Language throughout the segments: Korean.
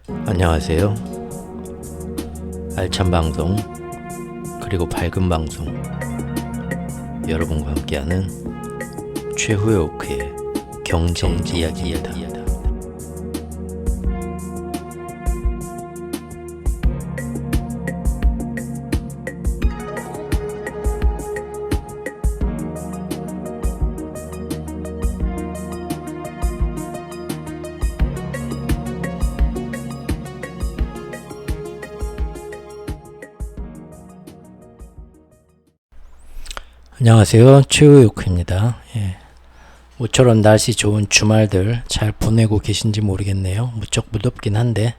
안녕하세요. 알찬 방송 그리고 밝은 방송 여러분과 함께하는 최후의 오크의 경제 이야기입니다. 안녕하세요. 최후의 오크입니다. 모처럼 날씨 좋은 주말들 잘 보내고 계신지 모르겠네요. 무척 무덥긴 한데,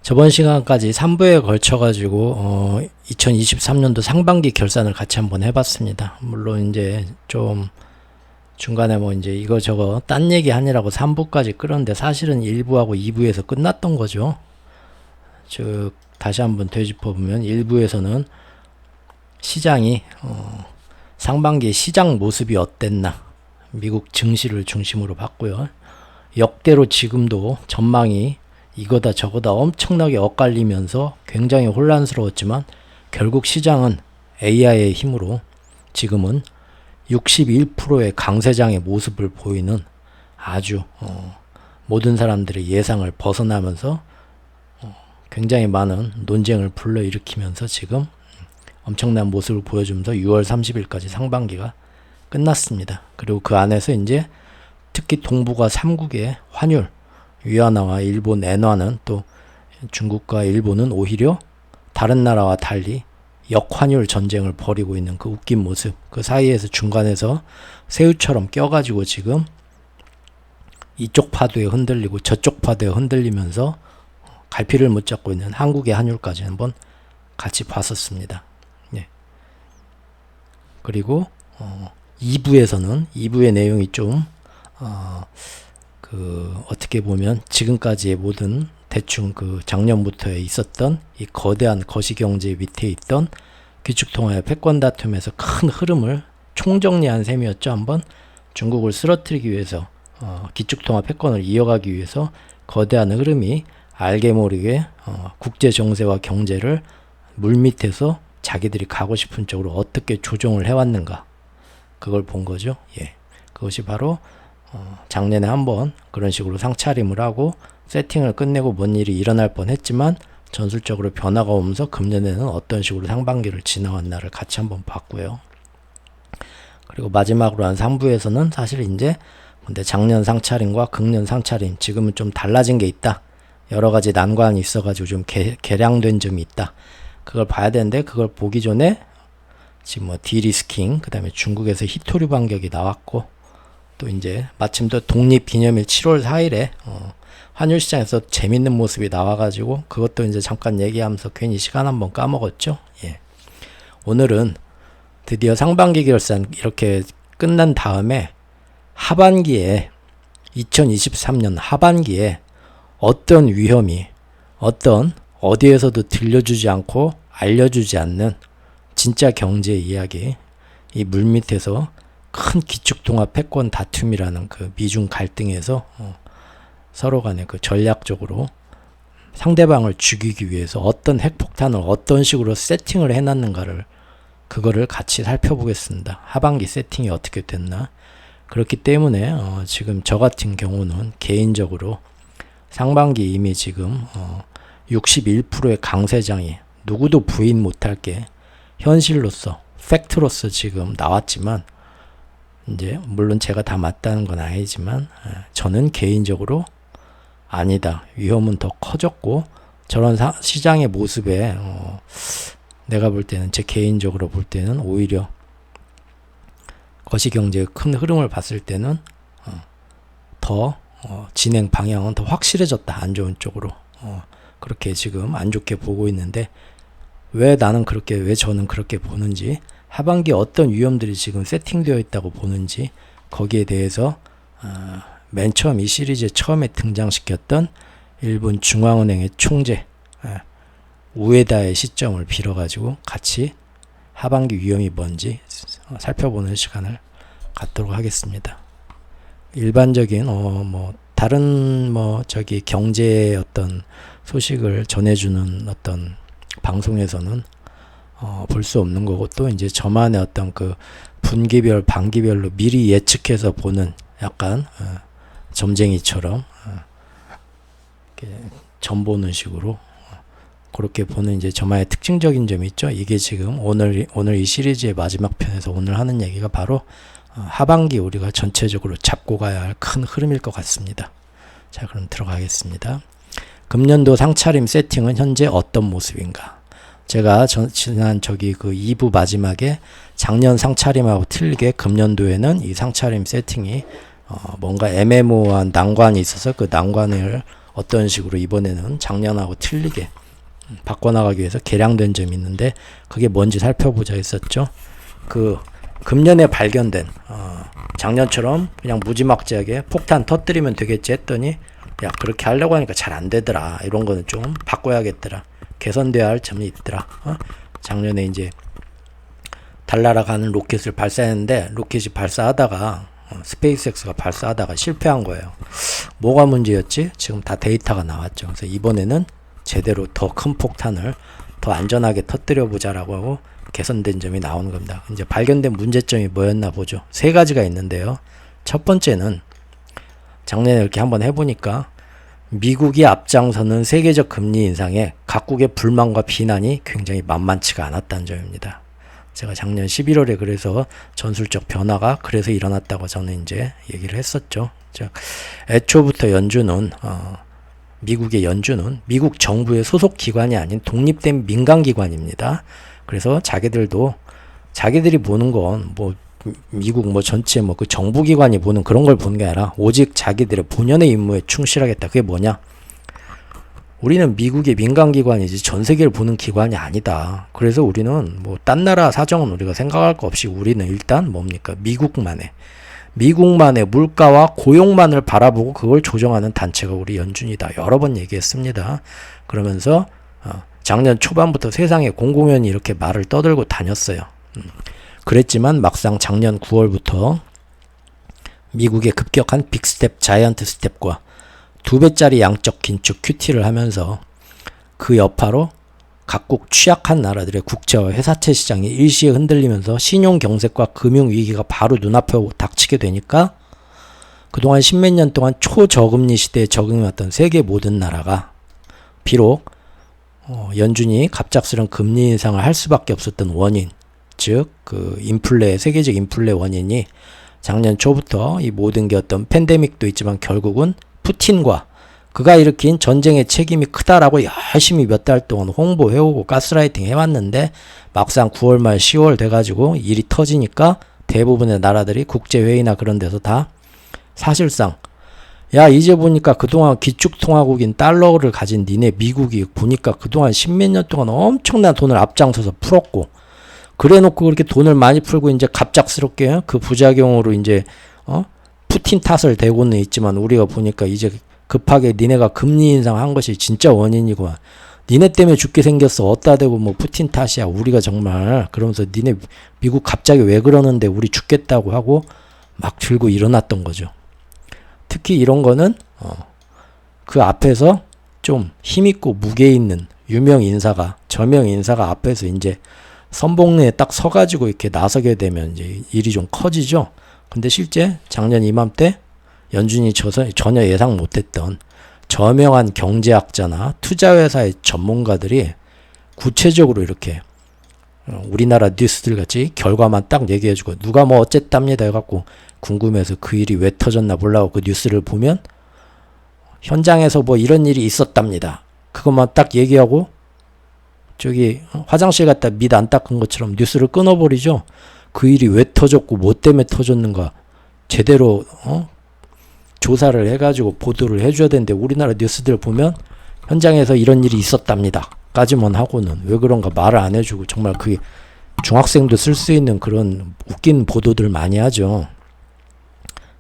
저번 시간까지 3부에 걸쳐가지고 2023년도 상반기 결산을 같이 한번 해봤습니다. 물론 이제 좀 중간에 뭐 이제 이거저거 딴 얘기 하느라고 3부까지 끌었는데 사실은 1부하고 2부에서 끝났던 거죠. 즉 다시 한번 되짚어보면 1부에서는 시장이 상반기 시장 모습이 어땠나, 미국 증시를 중심으로 봤고요. 역대로 지금도 전망이 이거다 저거다 엄청나게 엇갈리면서 굉장히 혼란스러웠지만 결국 시장은 AI의 힘으로 지금은 61%의 강세장의 모습을 보이는 아주 모든 사람들의 예상을 벗어나면서 굉장히 많은 논쟁을 불러일으키면서 지금 엄청난 모습을 보여주면서 6월 30일까지 상반기가 끝났습니다. 그리고 그 안에서 이제 특히 동북아 3국의 환율, 위안화와 일본 엔화는 또 중국과 일본은 오히려 다른 나라와 달리 역환율 전쟁을 벌이고 있는 그 웃긴 모습, 그 사이에서 중간에서 새우처럼 껴가지고 지금 이쪽 파도에 흔들리고 저쪽 파도에 흔들리면서 갈피를 못 잡고 있는 한국의 환율까지 한번 같이 봤었습니다. 그리고 2부에서는 2부의 내용이 좀 어떻게 보면 지금까지의 모든 대충 그 작년부터 있었던 이 거대한 거시경제 밑에 있던 기축통화의 패권 다툼에서 큰 흐름을 총정리한 셈이었죠. 한번 중국을 쓰러뜨리기 위해서 기축통화 패권을 이어가기 위해서 거대한 흐름이 알게 모르게 국제 정세와 경제를 물밑에서 자기들이 가고 싶은 쪽으로 어떻게 조정을 해왔는가, 그걸 본 거죠. 그것이 바로 작년에 한번 그런 식으로 상차림을 하고 세팅을 끝내고 뭔 일이 일어날 뻔했지만 전술적으로 변화가 오면서 금년에는 어떤 식으로 상반기를 지나왔나를 같이 한번 봤고요. 그리고 마지막으로 한 3부에서는 사실 이제 근데 작년 상차림과 금년 상차림 지금은 좀 달라진 게 있다, 여러 가지 난관이 있어가지고 좀 개량된 점이 있다, 그걸 봐야 되는데 그걸 보기 전에 지금 뭐 디리스킹, 그 다음에 중국에서 히토류 반격이 나왔고, 또 이제 마침 또 독립기념일 7월 4일에 환율 시장에서 재밌는 모습이 나와가지고 그것도 이제 잠깐 얘기하면서 괜히 시간 한번 까먹었죠. 오늘은 드디어 상반기 결산 이렇게 끝난 다음에 하반기에 2023년 하반기에 어떤 위험이 어디에서도 들려주지 않고 알려주지 않는 진짜 경제 이야기, 이 물밑에서 큰 기축통화 패권 다툼이라는 그 미중 갈등에서 서로 간에 그 전략적으로 상대방을 죽이기 위해서 어떤 핵폭탄을 어떤 식으로 세팅을 해놨는가를, 그거를 같이 살펴보겠습니다. 하반기 세팅이 어떻게 됐나. 그렇기 때문에 지금 저 같은 경우는 개인적으로 상반기 이미 지금 61%의 강세장이 누구도 부인 못할 게 현실로서 팩트로서 지금 나왔지만, 이제 물론 제가 다 맞다는 건 아니지만 저는 개인적으로 아니다, 위험은 더 커졌고, 저런 시장의 모습에 내가 볼 때는, 제 개인적으로 볼 때는 오히려 거시경제의 큰 흐름을 봤을 때는 더 진행 방향은 더 확실해졌다, 안 좋은 쪽으로. 그렇게 지금 안 좋게 보고 있는데, 왜 저는 그렇게 보는지, 하반기에 어떤 위험들이 지금 세팅되어 있다고 보는지, 거기에 대해서 맨 처음 이 시리즈에 처음에 등장시켰던 일본 중앙은행의 총재 우에다의 시점을 빌어가지고 같이 하반기 위험이 뭔지 살펴보는 시간을 갖도록 하겠습니다. 일반적인 다른 경제의 어떤 소식을 전해주는 어떤 방송에서는 볼 수 없는 거고, 또 이제 저만의 어떤 그 분기별, 반기별로 미리 예측해서 보는 약간 점쟁이처럼 이렇게 점 보는 식으로 그렇게 보는 이제 저만의 특징적인 점이 있죠. 이게 지금 오늘 이 시리즈의 마지막 편에서 오늘 하는 얘기가 바로 하반기 우리가 전체적으로 잡고 가야 할 큰 흐름일 것 같습니다. 자, 그럼 들어가겠습니다. 금년도 상차림 세팅은 현재 어떤 모습인가? 제가 지난 그 2부 마지막에 작년 상차림하고 틀리게 금년도에는 이 상차림 세팅이 뭔가 애매모호한 난관이 있어서 그 난관을 어떤 식으로 이번에는 작년하고 틀리게 바꿔나가기 위해서 개량된 점이 있는데, 그게 뭔지 살펴보자 했었죠. 그 금년에 발견된 작년처럼 그냥 무지막지하게 폭탄 터뜨리면 되겠지 했더니, 야, 그렇게 하려고 하니까 잘 안 되더라. 이런 거는 좀 바꿔야겠더라. 개선돼야 할 점이 있더라. 작년에 이제 달나라 가는 로켓을 발사했는데, 로켓이 발사하다가 스페이스X가 발사하다가 실패한 거예요. 뭐가 문제였지? 지금 다 데이터가 나왔죠. 그래서 이번에는 제대로 더 큰 폭탄을 더 안전하게 터뜨려 보자라고 하고 개선된 점이 나오는 겁니다. 이제 발견된 문제점이 뭐였나 보죠. 3가지가 있는데요. 첫 번째는 작년에 이렇게 한번 해보니까 미국이 앞장서는 세계적 금리 인상에 각국의 불만과 비난이 굉장히 만만치가 않았다는 점입니다. 제가 작년 11월에 그래서 전술적 변화가 그래서 일어났다고 저는 이제 얘기를 했었죠. 즉, 애초부터 연준은 미국의 연준은 미국 정부의 소속 기관이 아닌 독립된 민간 기관입니다. 그래서 자기들이 보는 건 미국 전체 그 정부 기관이 보는 그런 걸 보는 게 아니라 오직 자기들의 본연의 임무에 충실하겠다. 그게 뭐냐? 우리는 미국의 민간 기관이지 전 세계를 보는 기관이 아니다. 그래서 우리는 딴 나라 사정은 우리가 생각할 거 없이 우리는 일단 뭡니까? 미국만의 물가와 고용만을 바라보고 그걸 조정하는 단체가 우리 연준이다. 여러 번 얘기했습니다. 그러면서 작년 초반부터 세상에 공공연히 이렇게 말을 떠들고 다녔어요. 그랬지만 막상 작년 9월부터 미국의 급격한 빅스텝, 자이언트 스텝과 2배짜리 양적 긴축 QT를 하면서 그 여파로 각국 취약한 나라들의 국채와 회사채 시장이 일시에 흔들리면서 신용 경색과 금융 위기가 바로 눈앞에 닥치게 되니까 그동안 10몇 년 동안 초저금리 시대에 적응해왔던 세계 모든 나라가 비록 연준이 갑작스런 금리 인상을 할 수밖에 없었던 원인, 즉 그 세계적 인플레 원인이 작년 초부터 이 모든 게 어떤 팬데믹도 있지만 결국은 푸틴과 그가 일으킨 전쟁의 책임이 크다라고 열심히 몇 달 동안 홍보해오고 가스라이팅 해왔는데 막상 9월 말 10월 돼가지고 일이 터지니까 대부분의 나라들이 국제회의나 그런 데서 다 사실상 야, 이제 보니까 그동안 기축통화국인 달러를 가진 니네 미국이 보니까 그동안 10몇 년 동안 엄청난 돈을 앞장서서 풀었고, 그래 놓고 그렇게 돈을 많이 풀고 이제 갑작스럽게 그 부작용으로 이제 푸틴 탓을 대고는 있지만 우리가 보니까 이제 급하게 니네가 금리 인상한 것이 진짜 원인이구만. 니네 때문에 죽게 생겼어. 어따 대고 푸틴 탓이야. 우리가 정말 그러면서 니네 미국 갑자기 왜 그러는데 우리 죽겠다고 하고 막 들고 일어났던 거죠. 특히 이런 거는 그 앞에서 좀 힘있고 무게 있는 유명 인사가 저명 인사가 앞에서 이제 선봉리에 딱 서가지고 이렇게 나서게 되면 이제 일이 좀 커지죠. 근데 실제 작년 이맘때 연준이 전혀 예상 못했던 저명한 경제학자나 투자회사의 전문가들이 구체적으로 이렇게 우리나라 뉴스들 같이 결과만 딱 얘기해주고 누가 어쨌답니다 해갖고 궁금해서 그 일이 왜 터졌나 보려고 그 뉴스를 보면 현장에서 이런 일이 있었답니다. 그것만 딱 얘기하고 저기 화장실 갔다 밑 안 닦은 것처럼 뉴스를 끊어버리죠. 그 일이 왜 터졌고 뭐 때문에 터졌는가 제대로 조사를 해가지고 보도를 해줘야 되는데 우리나라 뉴스들 보면 현장에서 이런 일이 있었답니다 까지만 하고는 왜 그런가 말을 안 해주고 정말 그게 중학생도 쓸 수 있는 그런 웃긴 보도들 많이 하죠.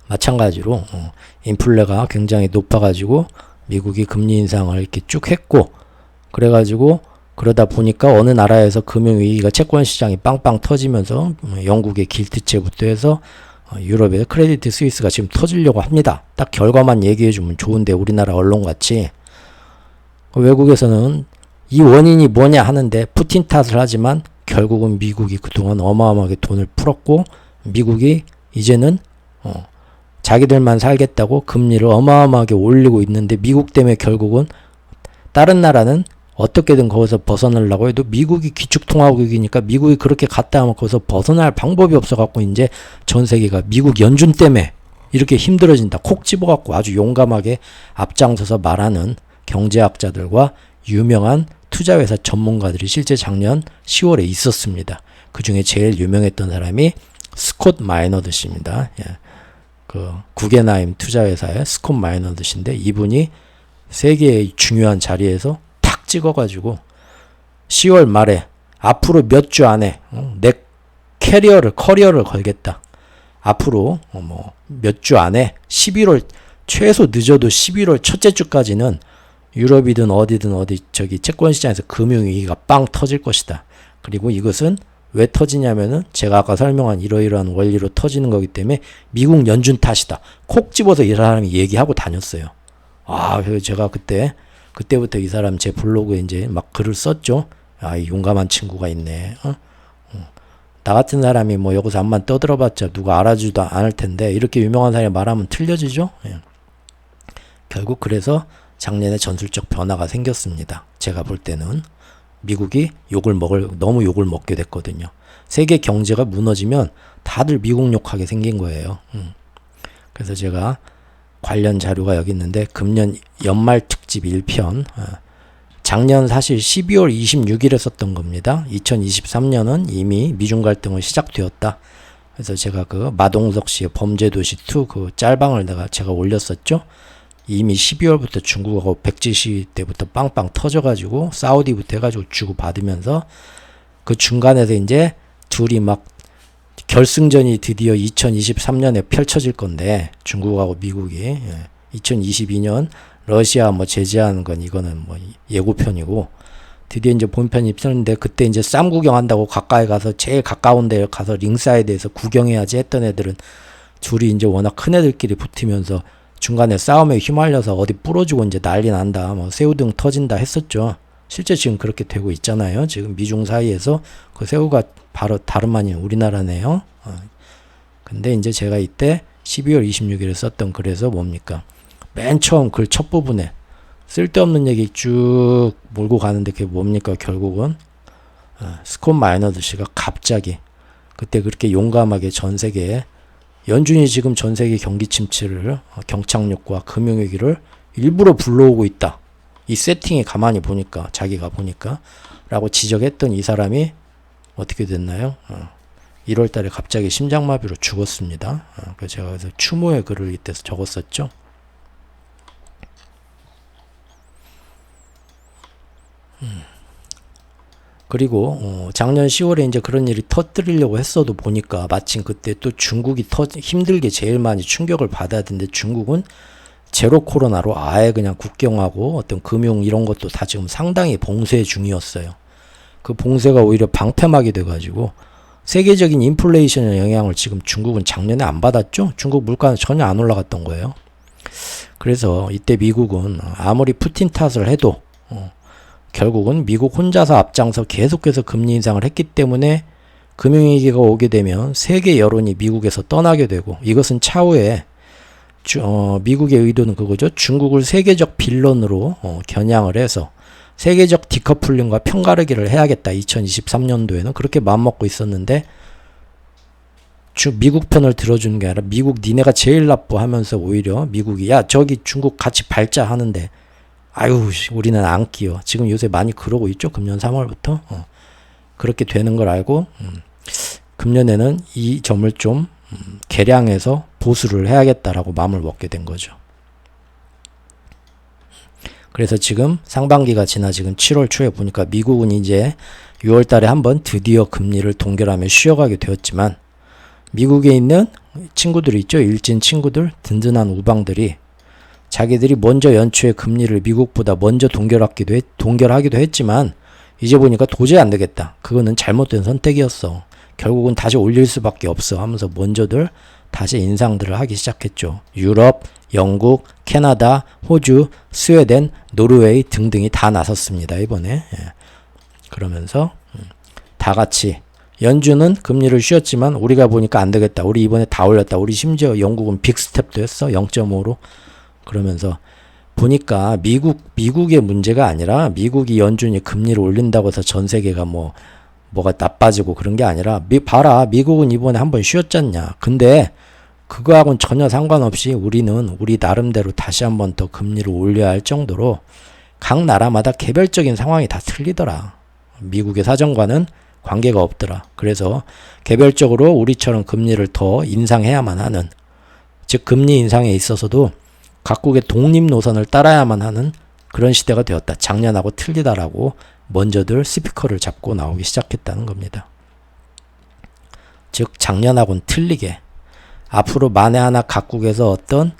마찬가지로 인플레가 굉장히 높아가지고 미국이 금리 인상을 이렇게 쭉 했고 그래가지고 그러다 보니까 어느 나라에서 금융위기가 채권시장이 빵빵 터지면서 영국의 길트채부터 해서 유럽의 크레디트 스위스가 지금 터지려고 합니다. 딱 결과만 얘기해주면 좋은데 우리나라 언론같이 외국에서는 이 원인이 뭐냐 하는데 푸틴 탓을 하지만 결국은 미국이 그동안 어마어마하게 돈을 풀었고 미국이 이제는 자기들만 살겠다고 금리를 어마어마하게 올리고 있는데 미국 때문에 결국은 다른 나라는 어떻게든 거기서 벗어나려고 해도 미국이 기축통화국이니까 미국이 그렇게 갔다 하면 거기서 벗어날 방법이 없어갖고 이제 전 세계가 미국 연준 때문에 이렇게 힘들어진다. 콕 집어갖고 아주 용감하게 앞장서서 말하는 경제학자들과 유명한 투자회사 전문가들이 실제 작년 10월에 있었습니다. 그 중에 제일 유명했던 사람이 스콧 마이너드 씨입니다. 예. 그 구겐하임 투자회사의 스콧 마이너드 씨인데 이분이 세계의 중요한 자리에서 탁 찍어가지고 10월 말에 앞으로 몇 주 안에 내 커리어를 걸겠다. 앞으로 몇 주 안에 11월 최소 늦어도 11월 첫째 주까지는 유럽이든 어디든 채권시장에서 금융위기가 빵 터질 것이다. 그리고 이것은 왜 터지냐면은 제가 아까 설명한 이러이러한 원리로 터지는 거기 때문에 미국 연준 탓이다. 콕 집어서 이 사람이 얘기하고 다녔어요. 그래서 제가 그때부터 이 사람 제 블로그에 이제 막 글을 썼죠. 이 용감한 친구가 있네. 나 같은 사람이 여기서 암만 떠들어봤자 누가 알아주지도 않을 텐데 이렇게 유명한 사람이 말하면 틀려지죠. 예. 결국 그래서 작년에 전술적 변화가 생겼습니다. 제가 볼 때는 미국이 너무 욕을 먹게 됐거든요. 세계 경제가 무너지면 다들 미국 욕하게 생긴 거예요. 그래서 제가 관련 자료가 여기 있는데 금년 연말 특집 1편 작년 사실 12월 26일에 썼던 겁니다. 2023년은 이미 미중 갈등은 시작되었다. 그래서 제가 그 마동석 씨의 범죄도시 2 그 짤방을 제가 올렸었죠. 이미 12월부터 중국하고 백지시 때부터 빵빵 터져가지고 사우디부터 해가지고 주고받으면서 그 중간에서 이제 둘이 막 결승전이 드디어 2023년에 펼쳐질 건데 중국하고 미국이 2022년 러시아 제재하는 건 이거는 예고편이고 드디어 이제 본편이 펼쳤는데 그때 이제 쌈 구경한다고 가까이 가서 제일 가까운 데 가서 링사이드에서 구경해야지 했던 애들은 둘이 이제 워낙 큰 애들끼리 붙으면서 중간에 싸움에 휘말려서 어디 부러지고 이제 난리 난다. 새우등 터진다 했었죠. 실제 지금 그렇게 되고 있잖아요. 지금 미중 사이에서 그 새우가 바로 다름 아닌 우리나라네요. 근데 이제 제가 이때 12월 26일에 썼던 글에서 뭡니까? 맨 처음 글 첫 부분에 쓸데없는 얘기 쭉 몰고 가는데 그게 뭡니까? 결국은 스콧 마이너드 씨가 갑자기 그때 그렇게 용감하게 전 세계에 연준이 지금 전 세계 경기 침체를 경착륙과 금융위기를 일부러 불러오고 있다. 이 세팅이 가만히 보니까 자기가 보니까 라고 지적했던 이 사람이 어떻게 됐나요? 1월 달에 갑자기 심장마비로 죽었습니다. 그래서 제가 그래서 추모의 글을 이때 적었었죠. 그리고 작년 10월에 이제 그런 일이 터뜨리려고 했어도 보니까 마침 그때 또 중국이 힘들게 제일 많이 충격을 받아야 되는데 중국은 제로 코로나로 아예 그냥 국경하고 어떤 금융 이런 것도 다 지금 상당히 봉쇄 중이었어요. 그 봉쇄가 오히려 방패막이 돼가지고 세계적인 인플레이션의 영향을 지금 중국은 작년에 안 받았죠. 중국 물가는 전혀 안 올라갔던 거예요. 그래서 이때 미국은 아무리 푸틴 탓을 해도 결국은 미국 혼자서 앞장서 계속해서 금리 인상을 했기 때문에 금융위기가 오게 되면 세계 여론이 미국에서 떠나게 되고 이것은 차후에 미국의 의도는 그거죠. 중국을 세계적 빌런으로 겨냥을 해서 세계적 디커플링과 편가르기를 해야겠다. 2023년도에는 그렇게 마음먹고 있었는데 미국 편을 들어주는 게 아니라 미국 니네가 제일 나빠 하면서 오히려 미국이 야 저기 중국 같이 밟자 하는데 아유 우리는 안 끼요. 지금 요새 많이 그러고 있죠. 금년 3월부터 그렇게 되는 걸 알고 금년에는 이 점을 좀 개량해서 보수를 해야겠다라고 마음을 먹게 된 거죠. 그래서 지금 상반기가 지나 지금 7월 초에 보니까 미국은 이제 6월 달에 한번 드디어 금리를 동결하며 쉬어가게 되었지만 미국에 있는 친구들이 있죠. 일진 친구들, 든든한 우방들이 자기들이 먼저 연초에 금리를 미국보다 먼저 동결하기도 했지만 이제 보니까 도저히 안 되겠다. 그거는 잘못된 선택이었어. 결국은 다시 올릴 수밖에 없어 하면서 먼저들 다시 인상들을 하기 시작했죠. 유럽, 영국, 캐나다, 호주, 스웨덴, 노르웨이 등등이 다 나섰습니다. 이번에. 예. 그러면서 다 같이 연준은 금리를 쉬었지만 우리가 보니까 안 되겠다. 우리 이번에 다 올렸다. 우리 심지어 영국은 빅스텝도 했어. 0.5로. 그러면서 보니까 미국의 문제가 아니라 미국이 연준이 금리를 올린다고 해서 전 세계가 뭐가 나빠지고 그런 게 아니라 봐라. 미국은 이번에 한번 쉬었잖냐. 근데 그거하고는 전혀 상관없이 우리는 우리 나름대로 다시 한번 더 금리를 올려야 할 정도로 각 나라마다 개별적인 상황이 다 틀리더라. 미국의 사정과는 관계가 없더라. 그래서 개별적으로 우리처럼 금리를 더 인상해야만 하는, 즉 금리 인상에 있어서도 각국의 독립 노선을 따라야만 하는 그런 시대가 되었다. 작년하고 틀리다라고 먼저들 스피커를 잡고 나오기 시작했다는 겁니다. 즉 작년하고는 틀리게 앞으로 만에 하나 각국에서 어떤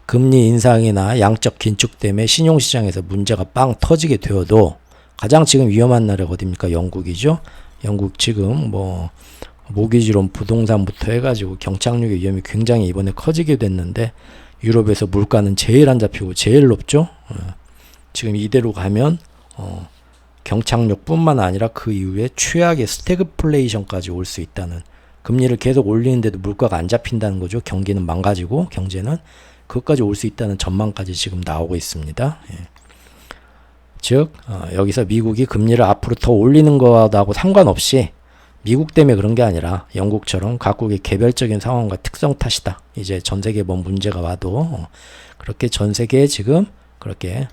금리 인상이나 양적 긴축 때문에 신용시장에서 문제가 빵 터지게 되어도 가장 지금 위험한 나라가 어디입니까? 영국이죠. 영국 지금 모기지론 부동산부터 해가지고 경착륙의 위험이 굉장히 이번에 커지게 됐는데 유럽에서 물가는 제일 안 잡히고 제일 높죠. 지금 이대로 가면 경착륙뿐만 아니라 그 이후에 최악의 스태그플레이션까지 올 수 있다는, 금리를 계속 올리는데도 물가가 안 잡힌다는 거죠. 경기는 망가지고 경제는 그것까지 올 수 있다는 전망까지 지금 나오고 있습니다. 예. 즉 여기서 미국이 금리를 앞으로 더 올리는 거하고 상관없이 미국 때문에 그런 게 아니라 영국처럼 각국의 개별적인 상황과 특성 탓이다. 이제 전 세계에 뭔 문제가 와도 그렇게 전 세계에 지금 그렇게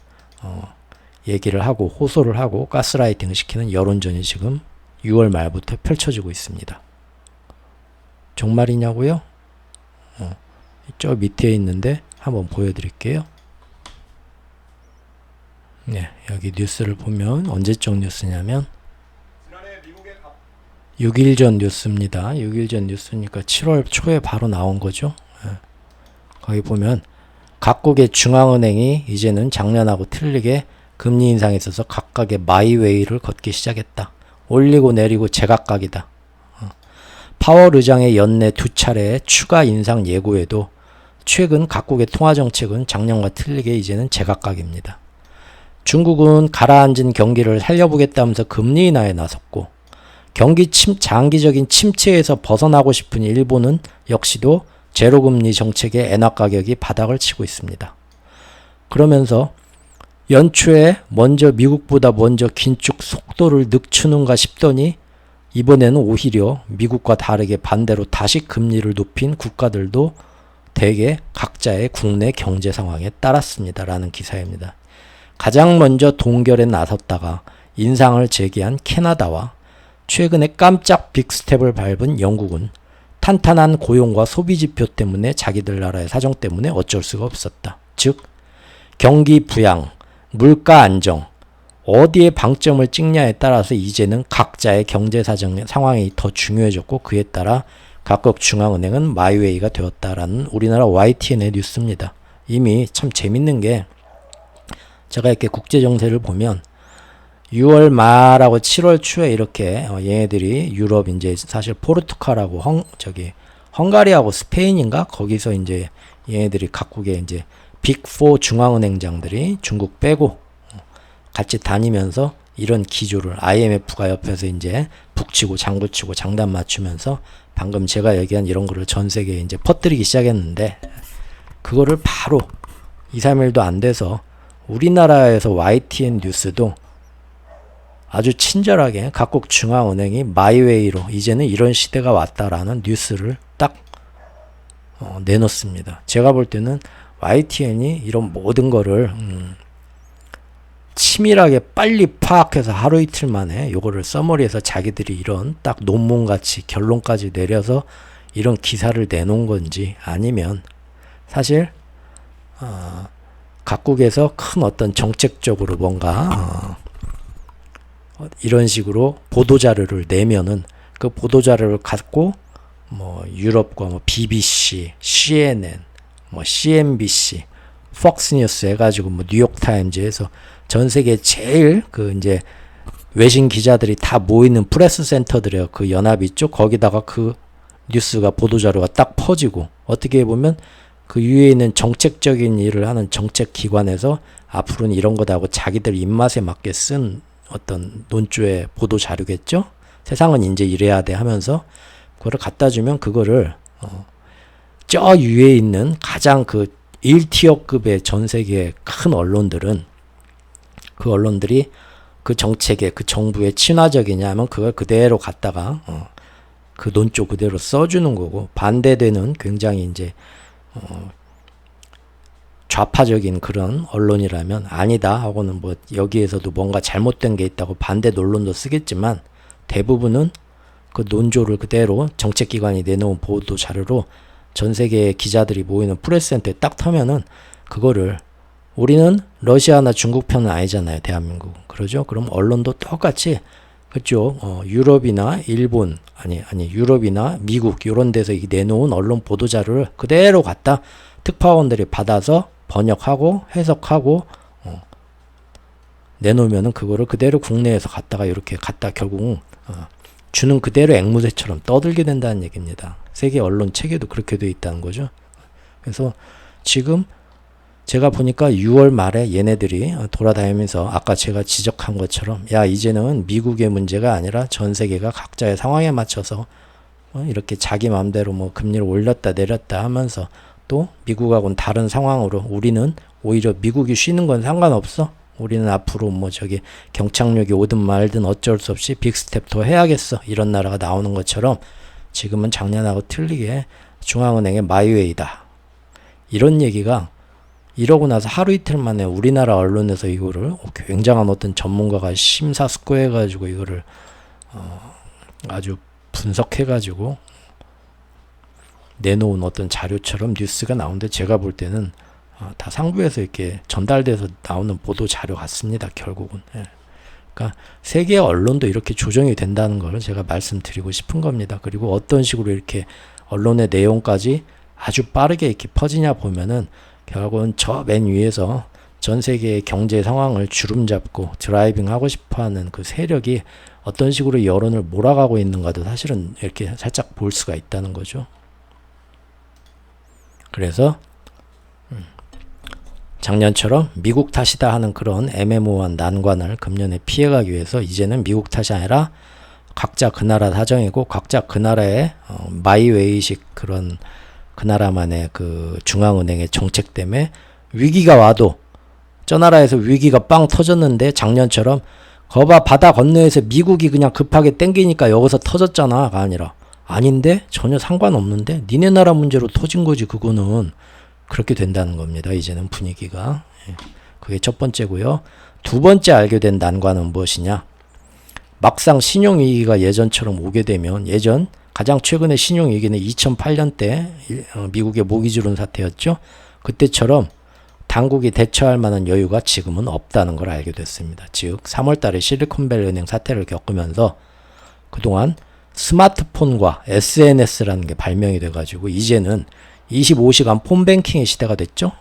얘기를 하고 호소를 하고 가스라이팅을 시키는 여론전이 지금 6월 말부터 펼쳐지고 있습니다. 정말이냐고요? 저 밑에 있는데 한번 보여드릴게요. 네, 여기 뉴스를 보면 언제적 뉴스냐면 6일 전 뉴스입니다. 6일 전 뉴스니까 7월 초에 바로 나온 거죠. 네. 거기 보면 각국의 중앙은행이 이제는 작년하고 틀리게 금리 인상에 있어서 각각의 마이웨이를 걷기 시작했다. 올리고 내리고 제각각이다. 파월 의장의 연내 2차례 추가 인상 예고에도 최근 각국의 통화정책은 작년과 틀리게 이제는 제각각입니다. 중국은 가라앉은 경기를 살려보겠다면서 금리 인하에 나섰고, 장기적인 침체에서 벗어나고 싶은 일본은 역시도 제로금리 정책의 엔화 가격이 바닥을 치고 있습니다. 그러면서 연초에 미국보다 먼저 긴축 속도를 늦추는가 싶더니 이번에는 오히려 미국과 다르게 반대로 다시 금리를 높인 국가들도 대개 각자의 국내 경제 상황에 따랐습니다. 라는 기사입니다. 가장 먼저 동결에 나섰다가 인상을 제기한 캐나다와 최근에 깜짝 빅스텝을 밟은 영국은 탄탄한 고용과 소비 지표 때문에 자기들 나라의 사정 때문에 어쩔 수가 없었다. 즉 경기 부양, 물가 안정, 어디에 방점을 찍냐에 따라서 이제는 각자의 경제 사정 상황이 더 중요해졌고 그에 따라 각국 중앙은행은 마이웨이가 되었다라는 우리나라 YTN의 뉴스입니다. 이미 참 재밌는 게 제가 이렇게 국제 정세를 보면 6월 말하고 7월 초에 이렇게 얘네들이 유럽 이제 사실 포르투갈하고 헝가리하고 스페인인가 거기서 이제 얘네들이 각국의 이제 빅4 중앙은행장들이 중국 빼고 같이 다니면서 이런 기조를 IMF가 옆에서 이제 북치고 장구치고 장단 맞추면서 방금 제가 얘기한 이런 거를 전 세계에 이제 퍼뜨리기 시작했는데 그거를 바로 2, 3일도 안 돼서 우리나라에서 YTN 뉴스도 아주 친절하게 각국 중앙은행이 마이웨이로 이제는 이런 시대가 왔다라는 뉴스를 딱 내놓습니다. 제가 볼 때는 YTN이 이런 모든 거를 치밀하게 빨리 파악해서 하루 이틀 만에 요거를 서머리해서 자기들이 이런 딱 논문같이 결론까지 내려서 이런 기사를 내놓은 건지 아니면 사실 각국에서 큰 어떤 정책적으로 뭔가 이런 식으로 보도자료를 내면은 그 보도자료를 갖고 유럽과 BBC, CNN, CNBC, 폭스뉴스 해가지고 뉴욕타임즈에서 전 세계 제일 이제 외신 기자들이 다 모이는 프레스 센터들이에요. 그 연합 있죠. 거기다가 그 뉴스가 보도자료가 딱 퍼지고 어떻게 보면 그 위에 있는 정책적인 일을 하는 정책기관에서 앞으로는 이런 거다 하고 자기들 입맛에 맞게 쓴 어떤 논조의 보도 자료겠죠. 세상은 이제 이래야 돼 하면서 그거를 갖다 주면 그거를 저 위에 있는 가장 그 1티어급의 전 세계의 큰 언론들은 그 언론들이 그 정책에 그 정부에 친화적이냐 하면 그걸 그대로 갖다가 그 논조 그대로 써주는 거고, 반대되는 굉장히 이제 좌파적인 그런 언론이라면 아니다 하고는 뭐 여기에서도 뭔가 잘못된 게 있다고 반대 논론도 쓰겠지만, 대부분은 그 논조를 그대로 정책기관이 내놓은 보도 자료로 전 세계의 기자들이 모이는 프레스센터에 딱 터면은 그거를, 우리는 러시아나 중국 편은 아니잖아요, 대한민국. 그러죠? 그럼 언론도 똑같이 그쪽 유럽이나 일본 아니 유럽이나 미국 이런 데서 내놓은 언론 보도 자료를 그대로 갖다 특파원들이 받아서 번역하고 해석하고 내놓으면은 그거를 그대로 국내에서 갖다가 이렇게 갖다 결국은 주는 그대로 앵무새처럼 떠들게 된다는 얘기입니다. 세계 언론 체계도 그렇게 돼 있다는 거죠. 그래서 지금 제가 보니까 6월 말에 얘네들이 돌아다니면서 아까 제가 지적한 것처럼, 야 이제는 미국의 문제가 아니라 전 세계가 각자의 상황에 맞춰서 이렇게 자기 마음대로 뭐 금리를 올렸다 내렸다 하면서 또 미국하고는 다른 상황으로, 우리는 오히려 미국이 쉬는 건 상관없어, 우리는 앞으로 뭐 저기 경착륙이 오든 말든 어쩔 수 없이 빅스텝 더 해야겠어, 이런 나라가 나오는 것처럼 지금은 작년하고 틀리게 중앙은행의 마이웨이다, 이런 얘기가 이러고 나서 하루 이틀 만에 우리나라 언론에서 이거를 굉장한 어떤 전문가가 심사숙고해가지고 이거를 아주 분석해가지고 내놓은 어떤 자료처럼 뉴스가 나오는데, 제가 볼 때는 다 상부에서 이렇게 전달돼서 나오는 보도 자료 같습니다, 결국은. 예. 그러니까 세계 언론도 이렇게 조정이 된다는 걸 제가 말씀드리고 싶은 겁니다. 그리고 어떤 식으로 이렇게 언론의 내용까지 아주 빠르게 이렇게 퍼지냐 보면은 결국은 저 맨 위에서 전 세계의 경제 상황을 주름잡고 드라이빙 하고 싶어하는 그 세력이 어떤 식으로 여론을 몰아가고 있는가도 사실은 이렇게 살짝 볼 수가 있다는 거죠. 그래서 작년처럼 미국 탓이다 하는 그런 애매모호한 난관을 금년에 피해가기 위해서 이제는 미국 탓이 아니라 각자 그 나라 사정이고 각자 그 나라의 마이웨이식 그런 그 나라만의 그 중앙은행의 정책 때문에 위기가 와도, 저 나라에서 위기가 빵 터졌는데 작년처럼 거봐 바다 건너에서 미국이 그냥 급하게 땡기니까 여기서 터졌잖아가 아니라, 아닌데 전혀 상관없는데 니네 나라 문제로 터진 거지, 그거는. 그렇게 된다는 겁니다, 이제는 분위기가. 그게 첫 번째고요. 두 번째 알게 된 난관은 무엇이냐, 막상 신용위기가 예전처럼 오게 되면, 예전 가장 최근의 신용위기는 2008년 때 미국의 모기 주름 사태였죠. 그때처럼 당국이 대처할 만한 여유가 지금은 없다는 걸 알게 됐습니다. 즉 3월 달에 실리콘밸리 은행 사태를 겪으면서 그동안 스마트폰과 SNS라는 게 발명이 돼가지고 이제는 25시간 폰뱅킹의 시대가 됐죠.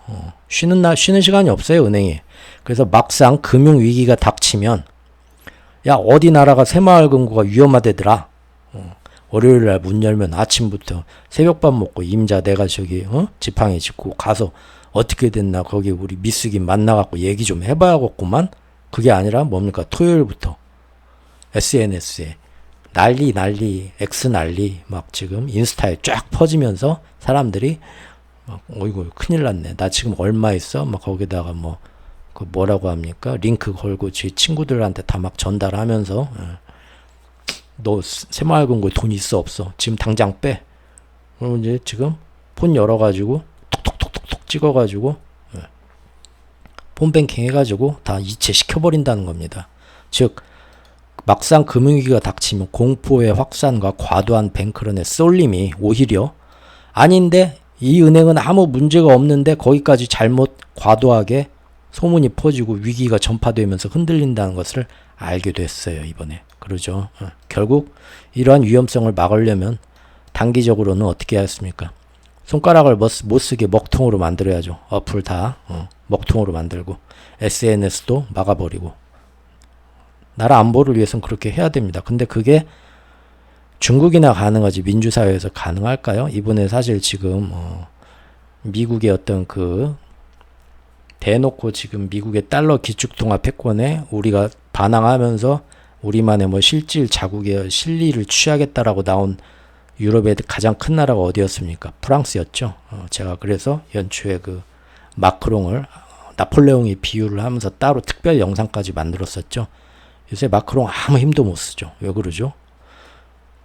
쉬는 시간이 없어요, 은행에. 그래서 막상 금융위기가 닥치면, 야 어디 나라가 새마을금고가 위험하대더라, 월요일날 문 열면 아침부터 새벽밥 먹고 임자 내가 저기 지팡이 짚고 가서 어떻게 됐나 거기 우리 미숙이 만나갖고 얘기 좀 해봐야겠구만. 그게 아니라 뭡니까, 토요일부터 SNS에 난리 X 난리 막 지금 인스타에 쫙 퍼지면서 사람들이 막 어이구 큰일 났네, 나 지금 얼마 있어, 막 거기다가 뭐 그 뭐라고 합니까, 링크 걸고 제 친구들한테 다 막 전달하면서 너 새마을금고에 돈 있어 없어, 지금 당장 빼. 그럼 이제 지금 폰 열어가지고 톡톡톡톡 찍어가지고 폰뱅킹 해가지고 다 이체 시켜버린다는 겁니다. 즉 막상 금융위기가 닥치면 공포의 확산과 과도한 뱅크런의 쏠림이 오히려, 아닌데 이 은행은 아무 문제가 없는데 거기까지 잘못 과도하게 소문이 퍼지고 위기가 전파되면서 흔들린다는 것을 알게 됐어요, 이번에. 그러죠. 결국 이러한 위험성을 막으려면 단기적으로는 어떻게 해야 했습니까? 손가락을 못 쓰게 먹통으로 만들어야죠. 어플 다 먹통으로 만들고 SNS도 막아버리고 나라 안보를 위해서는 그렇게 해야 됩니다. 근데 그게 중국이나 가능하지 민주사회에서 가능할까요? 이번에 사실 지금 미국의 어떤 그 대놓고 지금 미국의 달러 기축통화 패권에 우리가 반항하면서 우리만의 뭐 실질 자국의 실리를 취하겠다라고 나온 유럽의 가장 큰 나라가 어디였습니까? 프랑스였죠. 제가 그래서 연초에 그 마크롱을 나폴레옹이 비유를 하면서 따로 특별 영상까지 만들었었죠. 요새 마크롱 아무 힘도 못 쓰죠. 왜 그러죠?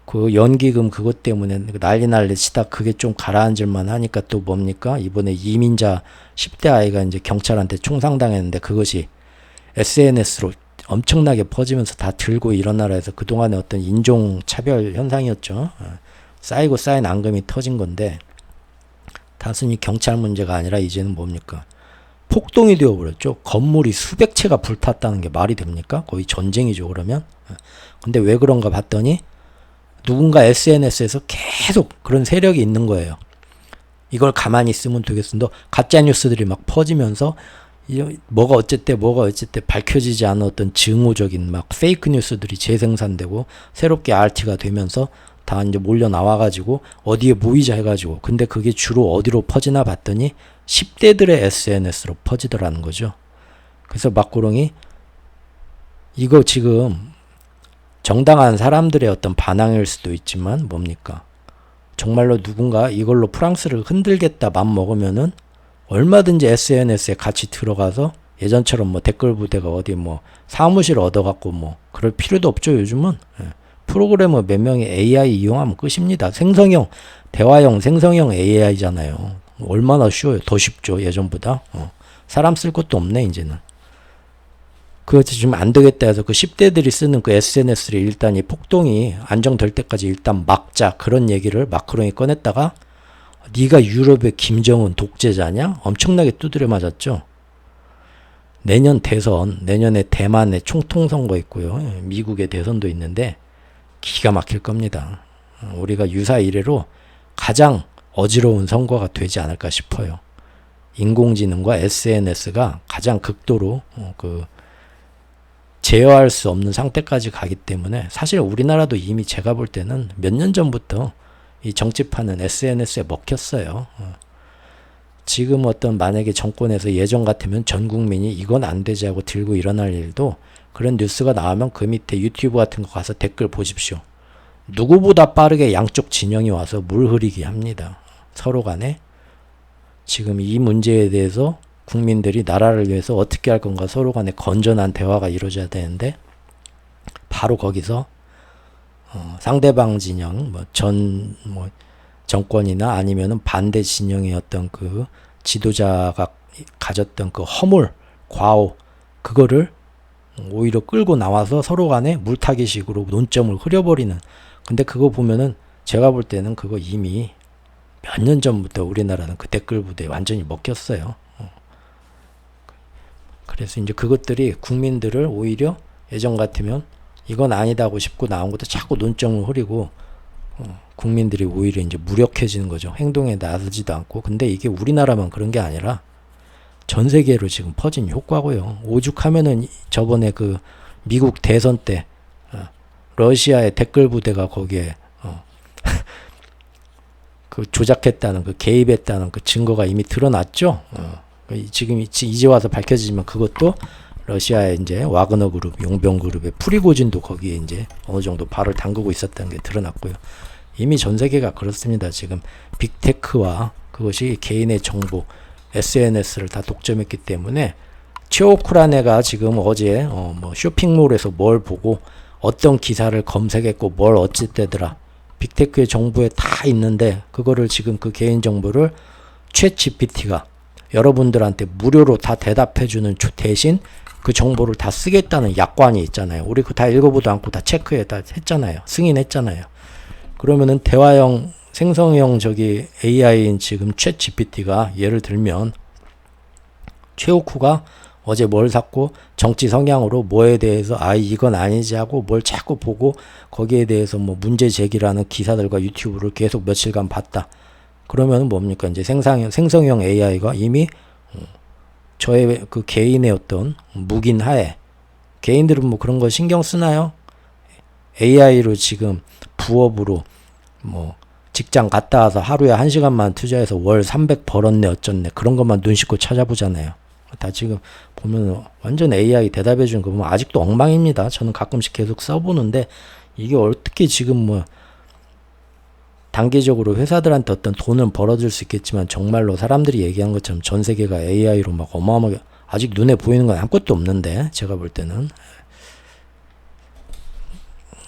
그 연기금 그것 때문에 난리 치다 그게 좀 가라앉을만 하니까 또 뭡니까? 이번에 이민자 10대 아이가 이제 경찰한테 총상당했는데 그것이 SNS로 엄청나게 퍼지면서 다 들고 이런 나라에서 그동안의 어떤 인종차별 현상이었죠. 쌓이고 쌓인 앙금이 터진 건데 단순히 경찰 문제가 아니라 이제는 뭡니까? 폭동이 되어버렸죠. 건물이 수백 채가 불탔다는 게 말이 됩니까? 거의 전쟁이죠 그러면. 근데 왜 그런가 봤더니 누군가 SNS에서 계속 그런 세력이 있는 거예요. 이걸 가만히 있으면 되겠습니다. 가짜 뉴스들이 막 퍼지면서 뭐가 어쨌대 밝혀지지 않은 어떤 증오적인 막 페이크 뉴스들이 재생산되고 새롭게 RT가 되면서 다 이제 몰려 나와가지고 어디에 모이자 해가지고 근데 그게 주로 어디로 퍼지나 봤더니 10대들의 SNS로 퍼지더라는 거죠. 그래서 마크롱이 이거 지금 정당한 사람들의 어떤 반항일 수도 있지만 뭡니까? 정말로 누군가 이걸로 프랑스를 흔들겠다 맘 먹으면은 얼마든지 SNS에 같이 들어가서 예전처럼 뭐 댓글 부대가 어디 뭐 사무실 얻어갖고 뭐 그럴 필요도 없죠 요즘은. 프로그래머 몇 명이 AI 이용하면 끝입니다. 생성형, 대화형, 생성형 AI잖아요. 얼마나 쉬워요. 더 쉽죠 예전보다. 사람 쓸 것도 없네 이제는. 그것이 지금 안 되겠다 해서 그 10대들이 쓰는 그 SNS를 일단 이 폭동이 안정될 때까지 일단 막자 그런 얘기를 마크롱이 꺼냈다가 네가 유럽의 김정은 독재자냐? 엄청나게 두드려 맞았죠. 내년 대선, 내년에 대만에 총통선거 있고요. 미국의 대선도 있는데 기가 막힐 겁니다. 우리가 유사 이래로 가장 어지러운 선거가 되지 않을까 싶어요. 인공지능과 SNS가 가장 극도로 제어할 수 없는 상태까지 가기 때문에 사실 우리나라도 이미 제가 볼 때는 몇 년 전부터 이 정치판은 SNS에 먹혔어요. 지금 어떤 만약에 정권에서 예전 같으면 전 국민이 이건 안 되지 하고 들고 일어날 일도 그런 뉴스가 나오면 그 밑에 유튜브 같은 거 가서 댓글 보십시오. 누구보다 빠르게 양쪽 진영이 와서 물 흐리기 합니다. 서로 간에 지금 이 문제에 대해서 국민들이 나라를 위해서 어떻게 할 건가 서로 간에 건전한 대화가 이루어져야 되는데 바로 거기서 상대방 진영 정권이나 아니면은 반대 진영의 어떤 그 지도자가 가졌던 그 허물, 과오 그거를 오히려 끌고 나와서 서로 간에 물타기식으로 논점을 흐려버리는. 근데 그거 보면은 제가 볼 때는 그거 이미 몇 년 전부터 우리나라는 그 댓글 부대에 완전히 먹혔어요. 그래서 이제 그것들이 국민들을 오히려 예전 같으면 이건 아니다고 싶고 나온 것도 자꾸 논점을 흐리고 국민들이 오히려 이제 무력해지는 거죠. 행동에 나서지도 않고. 근데 이게 우리나라만 그런 게 아니라 전 세계로 지금 퍼진 효과고요. 오죽하면은 저번에 그 미국 대선 때 러시아의 댓글 부대가 거기에 그 조작했다는 그 개입했다는 그 증거가 이미 드러났죠. 지금 이제 와서 밝혀지지만 그것도 러시아의 이제 와그너 그룹, 용병 그룹의 프리고진도 거기에 이제 어느 정도 발을 담그고 있었다는 게 드러났고요. 이미 전 세계가 그렇습니다. 지금 빅테크와 그것이 개인의 정보, SNS를 다 독점했기 때문에 최오쿠라네가 지금 어제 뭐 쇼핑몰에서 뭘 보고 어떤 기사를 검색했고 뭘 어찌되더라. 빅테크의 정보에 다 있는데 그거를 지금 그 개인 정보를 챗 GPT가 여러분들한테 무료로 다 대답해주는 대신 그 정보를 다 쓰겠다는 약관이 있잖아요. 우리 그거 다 읽어보도 않고 다 체크해 다 했잖아요. 승인했잖아요. 그러면은 대화형 생성형 저기 AI인 지금 챗 GPT가 예를 들면 최오쿠가 어제 뭘 샀고 정치 성향으로 뭐에 대해서 이건 아니지 하고 뭘 자꾸 보고 거기에 대해서 뭐 문제 제기라는 기사들과 유튜브를 계속 며칠간 봤다. 그러면 뭡니까? 이제 생성형 AI가 이미 저의 그 개인의 어떤 묵인 하에 개인들은 뭐 그런 거 신경 쓰나요? AI로 지금 부업으로 뭐 직장 갔다 와서 하루에 1시간만 투자해서 월 300 벌었네 어쩌네 그런 것만 눈 씻고 찾아보잖아요. 다 지금 보면 완전 AI 대답해 주는 거 보면 아직도 엉망입니다. 저는 가끔씩 계속 써보는데 이게 어떻게 지금 뭐 단기적으로 회사들한테 어떤 돈은 벌어줄 수 있겠지만 정말로 사람들이 얘기한 것처럼 전 세계가 AI로 막 어마어마하게 아직 눈에 보이는 건 아무것도 없는데 제가 볼 때는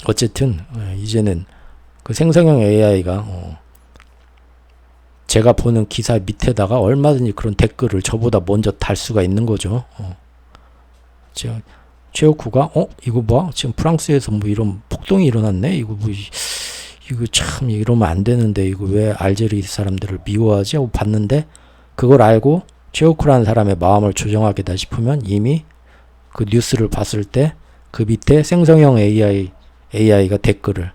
어쨌든 이제는 그 생성형 AI가 제가 보는 기사 밑에다가 얼마든지 그런 댓글을 저보다 먼저 달 수가 있는 거죠. 지금 최옥구가 이거 봐 지금 프랑스에서 뭐 이런 폭동이 일어났네 이거 참 이러면 안 되는데 이거 왜 알제리 사람들을 미워하지 하고 봤는데 그걸 알고 최옥구라는 사람의 마음을 조정하겠다 싶으면 이미 그 뉴스를 봤을 때 그 밑에 생성형 AI가 댓글을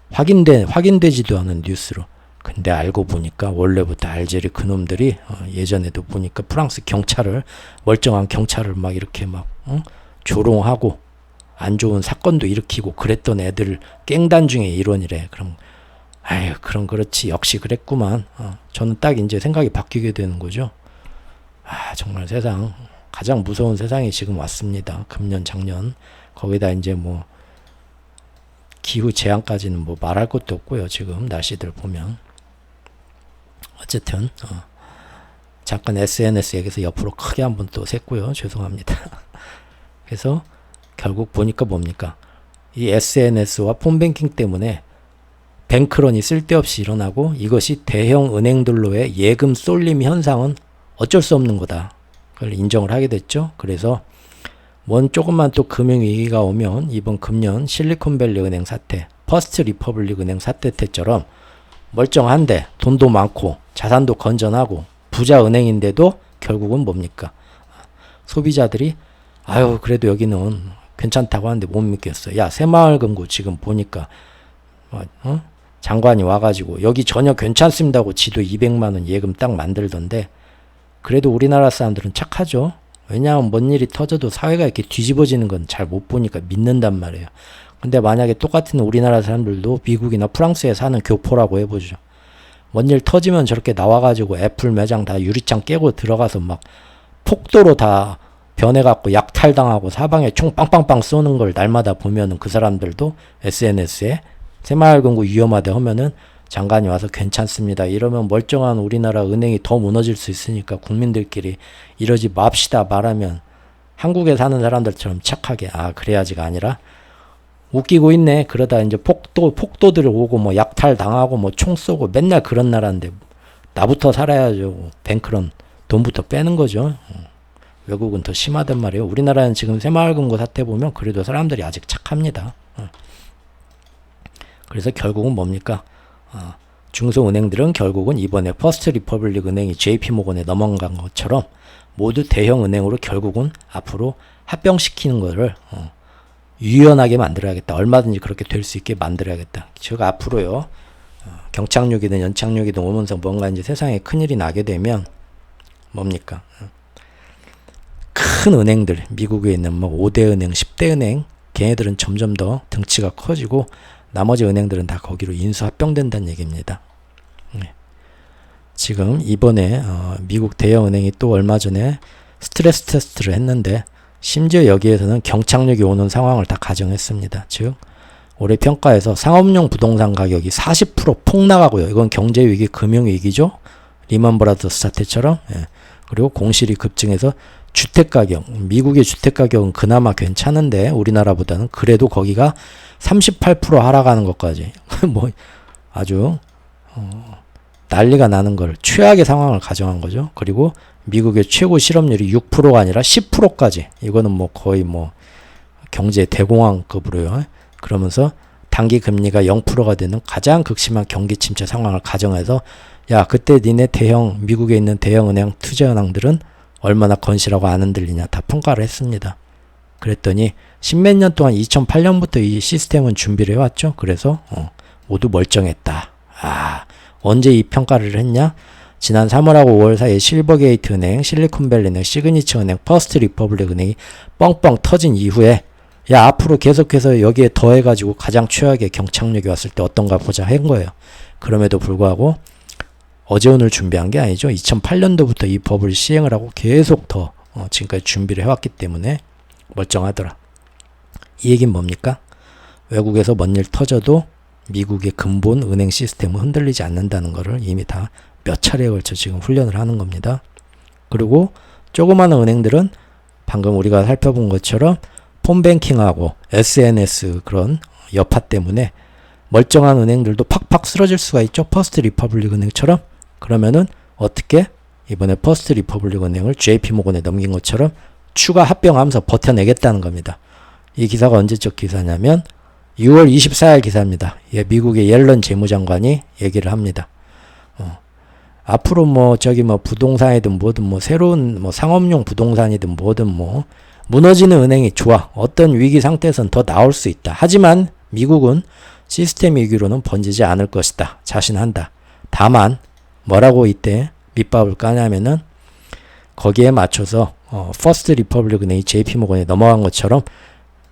확인되지도 않은 뉴스로 근데 알고 보니까 원래부터 알제리 그놈들이 예전에도 보니까 프랑스 경찰을 멀쩡한 경찰을 막 이렇게 막 조롱하고 안 좋은 사건도 일으키고 그랬던 애들 깽단 중에 일원이래. 그럼 아유 그럼 그렇지 역시 그랬구만. 저는 딱 이제 생각이 바뀌게 되는 거죠. 정말 세상 가장 무서운 세상이 지금 왔습니다. 금년 작년 거기다 이제 뭐 기후 재앙까지는 뭐 말할 것도 없고요. 지금 날씨들 보면 어쨌든 잠깐 SNS 얘기해서 옆으로 크게 한번 또 샜고요. 죄송합니다. 그래서 결국 보니까 뭡니까? 이 SNS와 폰뱅킹 때문에 뱅크런이 쓸데없이 일어나고 이것이 대형 은행들로의 예금 쏠림 현상은 어쩔 수 없는 거다. 그걸 인정을 하게 됐죠. 그래서 뭔 조금만 또 금융위기가 오면 이번 금년 실리콘밸리 은행 사태, 퍼스트 리퍼블릭 은행 사태 때처럼 멀쩡한데 돈도 많고 자산도 건전하고 부자 은행인데도 결국은 뭡니까? 소비자들이 아유 그래도 여기는 괜찮다고 하는데 못 믿겠어. 야 새마을금고 지금 보니까 장관이 와가지고 여기 전혀 괜찮습니다고 지도 200만원 예금 딱 만들던데 그래도 우리나라 사람들은 착하죠. 왜냐하면 뭔 일이 터져도 사회가 이렇게 뒤집어지는 건 잘 못 보니까 믿는단 말이에요. 근데 만약에 똑같은 우리나라 사람들도 미국이나 프랑스에 사는 교포라고 해보죠. 뭔 일 터지면 저렇게 나와가지고 애플 매장 다 유리창 깨고 들어가서 막 폭도로 다 변해갖고 약탈당하고 사방에 총 빵빵빵 쏘는 걸 날마다 보면은 그 사람들도 SNS에 새마을금고 위험하대 하면은 장관이 와서 괜찮습니다. 이러면 멀쩡한 우리나라 은행이 더 무너질 수 있으니까 국민들끼리 이러지 맙시다 말하면 한국에 사는 사람들처럼 착하게 그래야지가 아니라 웃기고 있네. 그러다 이제 폭도들 오고 뭐 약탈 당하고 뭐 총 쏘고 맨날 그런 나라인데 나부터 살아야죠. 뱅크런 돈부터 빼는 거죠. 외국은 더 심하단 말이에요. 우리나라는 지금 새마을금고 사태 보면 그래도 사람들이 아직 착합니다. 그래서 결국은 뭡니까? 중소은행들은 결국은 이번에 퍼스트 리퍼블릭 은행이 JP모건에 넘어간 것처럼 모두 대형 은행으로 결국은 앞으로 합병시키는 거를 유연하게 만들어야겠다. 얼마든지 그렇게 될 수 있게 만들어야겠다. 즉 앞으로요. 경착륙이든 연착륙이든 오면서 뭔가 이제 세상에 큰일이 나게 되면 뭡니까? 큰 은행들, 미국에 있는 뭐 5대 은행, 10대 은행, 걔네들은 점점 더 덩치가 커지고 나머지 은행들은 다 거기로 인수 합병된다는 얘기입니다. 지금 이번에 미국 대형 은행이 또 얼마 전에 스트레스 테스트를 했는데 심지어 여기에서는 경착륙이 오는 상황을 다 가정했습니다. 즉 올해 평가에서 상업용 부동산 가격이 40% 폭락하고요. 이건 경제위기, 금융위기죠. 리먼브라더스 사태처럼. 그리고 공실이 급증해서 주택가격, 미국의 주택가격은 그나마 괜찮은데 우리나라보다는 그래도 거기가 38% 하락하는 것까지 뭐 아주 난리가 나는 걸 최악의 상황을 가정한 거죠. 그리고 미국의 최고 실업률이 6%가 아니라 10%까지 이거는 뭐 거의 뭐 경제 대공황급으로요. 그러면서 단기 금리가 0%가 되는 가장 극심한 경기 침체 상황을 가정해서 야 그때 니네 미국에 있는 대형 은행 투자은행들은 얼마나 건실하고 안 흔들리냐 다 평가를 했습니다. 그랬더니 십몇 년 동안 2008년부터 이 시스템은 준비를 해왔죠. 그래서 모두 멀쩡했다. 언제 이 평가를 했냐? 지난 3월하고 5월 사이에 실버게이트 은행, 실리콘밸리 은행, 시그니처 은행, 퍼스트 리퍼블릭 은행이 뻥뻥 터진 이후에 야, 앞으로 계속해서 여기에 더해가지고 가장 최악의 경착륙이 왔을 때 어떤가 보자 한 거예요. 그럼에도 불구하고 어제 오늘 준비한 게 아니죠. 2008년도부터 이 법을 시행을 하고 계속 더 지금까지 준비를 해왔기 때문에 멀쩡하더라. 이 얘기는 뭡니까? 외국에서 뭔 일 터져도 미국의 근본 은행 시스템은 흔들리지 않는다는 것을 이미 다 몇 차례에 걸쳐 지금 훈련을 하는 겁니다. 그리고 조그마한 은행들은 방금 우리가 살펴본 것처럼 폰뱅킹하고 SNS 그런 여파 때문에 멀쩡한 은행들도 팍팍 쓰러질 수가 있죠. 퍼스트 리퍼블릭 은행처럼. 그러면은 어떻게 이번에 퍼스트 리퍼블릭 은행을 JP모건에 넘긴 것처럼 추가 합병하면서 버텨내겠다는 겁니다. 이 기사가 언제적 기사냐면 6월 24일 기사입니다. 예, 미국의 옐런 재무장관이 얘기를 합니다. 앞으로 부동산이든 뭐든 새로운 상업용 부동산이든 뭐든 무너지는 은행이 좋아. 어떤 위기 상태에선 더 나올 수 있다. 하지만 미국은 시스템 위기로는 번지지 않을 것이다. 자신한다. 다만 뭐라고 이때 밑밥을 까냐면은 거기에 맞춰서 퍼스트 리퍼블릭 은행이 JP모건에 넘어간 것처럼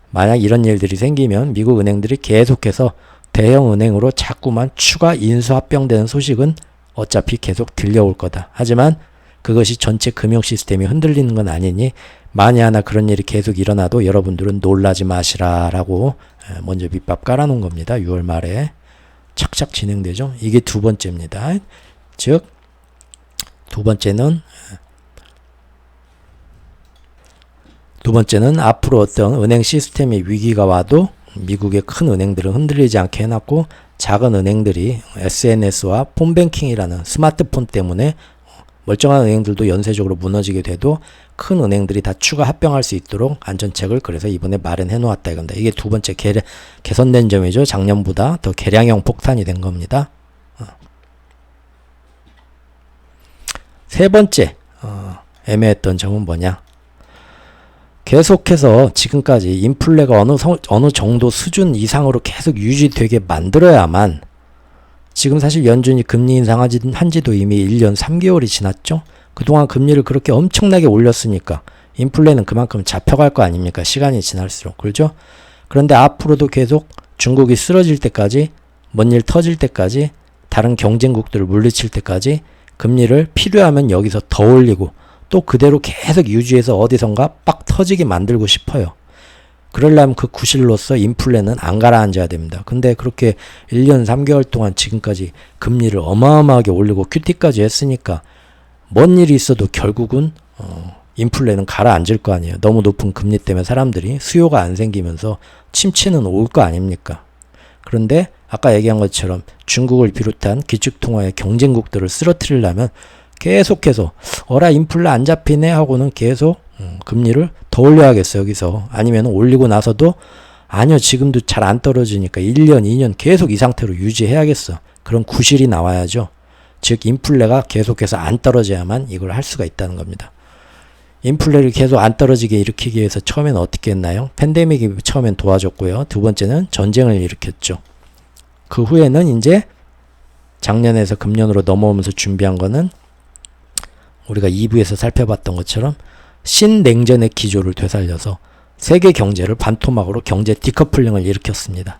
만약 이런 일들이 생기면 미국 은행들이 계속해서 대형 은행으로 자꾸만 추가 인수 합병되는 소식은 어차피 계속 들려올 거다. 하지만 그것이 전체 금융 시스템이 흔들리는 건 아니니 만에 하나 그런 일이 계속 일어나도 여러분들은 놀라지 마시라라고 먼저 밑밥 깔아놓은 겁니다. 6월 말에 착착 진행되죠. 이게 두 번째입니다. 즉 두 번째는 앞으로 어떤 은행 시스템의 위기가 와도 미국의 큰 은행들은 흔들리지 않게 해놨고 작은 은행들이 SNS와 폰뱅킹이라는 스마트폰 때문에 멀쩡한 은행들도 연쇄적으로 무너지게 돼도 큰 은행들이 다 추가 합병할 수 있도록 안전책을 그래서 이번에 마련해 놓았다 이겁니다. 이게 두 번째 개선된 점이죠. 작년보다 더 개량형 폭탄이 된 겁니다. 세 번째 애매했던 점은 뭐냐? 계속해서 지금까지 인플레가 어느 정도 수준 이상으로 계속 유지되게 만들어야만 지금 사실 연준이 금리 인상한 지도 이미 1년 3개월이 지났죠. 그동안 금리를 그렇게 엄청나게 올렸으니까 인플레는 그만큼 잡혀갈 거 아닙니까? 시간이 지날수록. 그렇죠? 그런데 앞으로도 계속 중국이 쓰러질 때까지 뭔 일 터질 때까지 다른 경쟁국들을 물리칠 때까지 금리를 필요하면 여기서 더 올리고 또 그대로 계속 유지해서 어디선가 빡 터지게 만들고 싶어요. 그러려면 그 구실로서 인플레는 안 가라앉아야 됩니다. 근데 그렇게 1년 3개월 동안 지금까지 금리를 어마어마하게 올리고 QT까지 했으니까 뭔 일이 있어도 결국은 인플레는 가라앉을 거 아니에요. 너무 높은 금리 때문에 사람들이 수요가 안 생기면서 침체는 올 거 아닙니까? 그런데 아까 얘기한 것처럼 중국을 비롯한 기축통화의 경쟁국들을 쓰러뜨리려면 계속해서 인플레 안 잡히네 하고는 계속 금리를 더 올려야겠어 여기서. 아니면 올리고 나서도 아니요 지금도 잘 안 떨어지니까 1년 2년 계속 이 상태로 유지해야겠어. 그런 구실이 나와야죠. 즉 인플레가 계속해서 안 떨어져야만 이걸 할 수가 있다는 겁니다. 인플레를 계속 안 떨어지게 일으키기 위해서 처음엔 어떻게 했나요? 팬데믹이 처음엔 도와줬고요. 두 번째는 전쟁을 일으켰죠. 그 후에는 이제 작년에서 금년으로 넘어오면서 준비한 거는 우리가 2부에서 살펴봤던 것처럼 신냉전의 기조를 되살려서 세계 경제를 반토막으로 경제 디커플링을 일으켰습니다.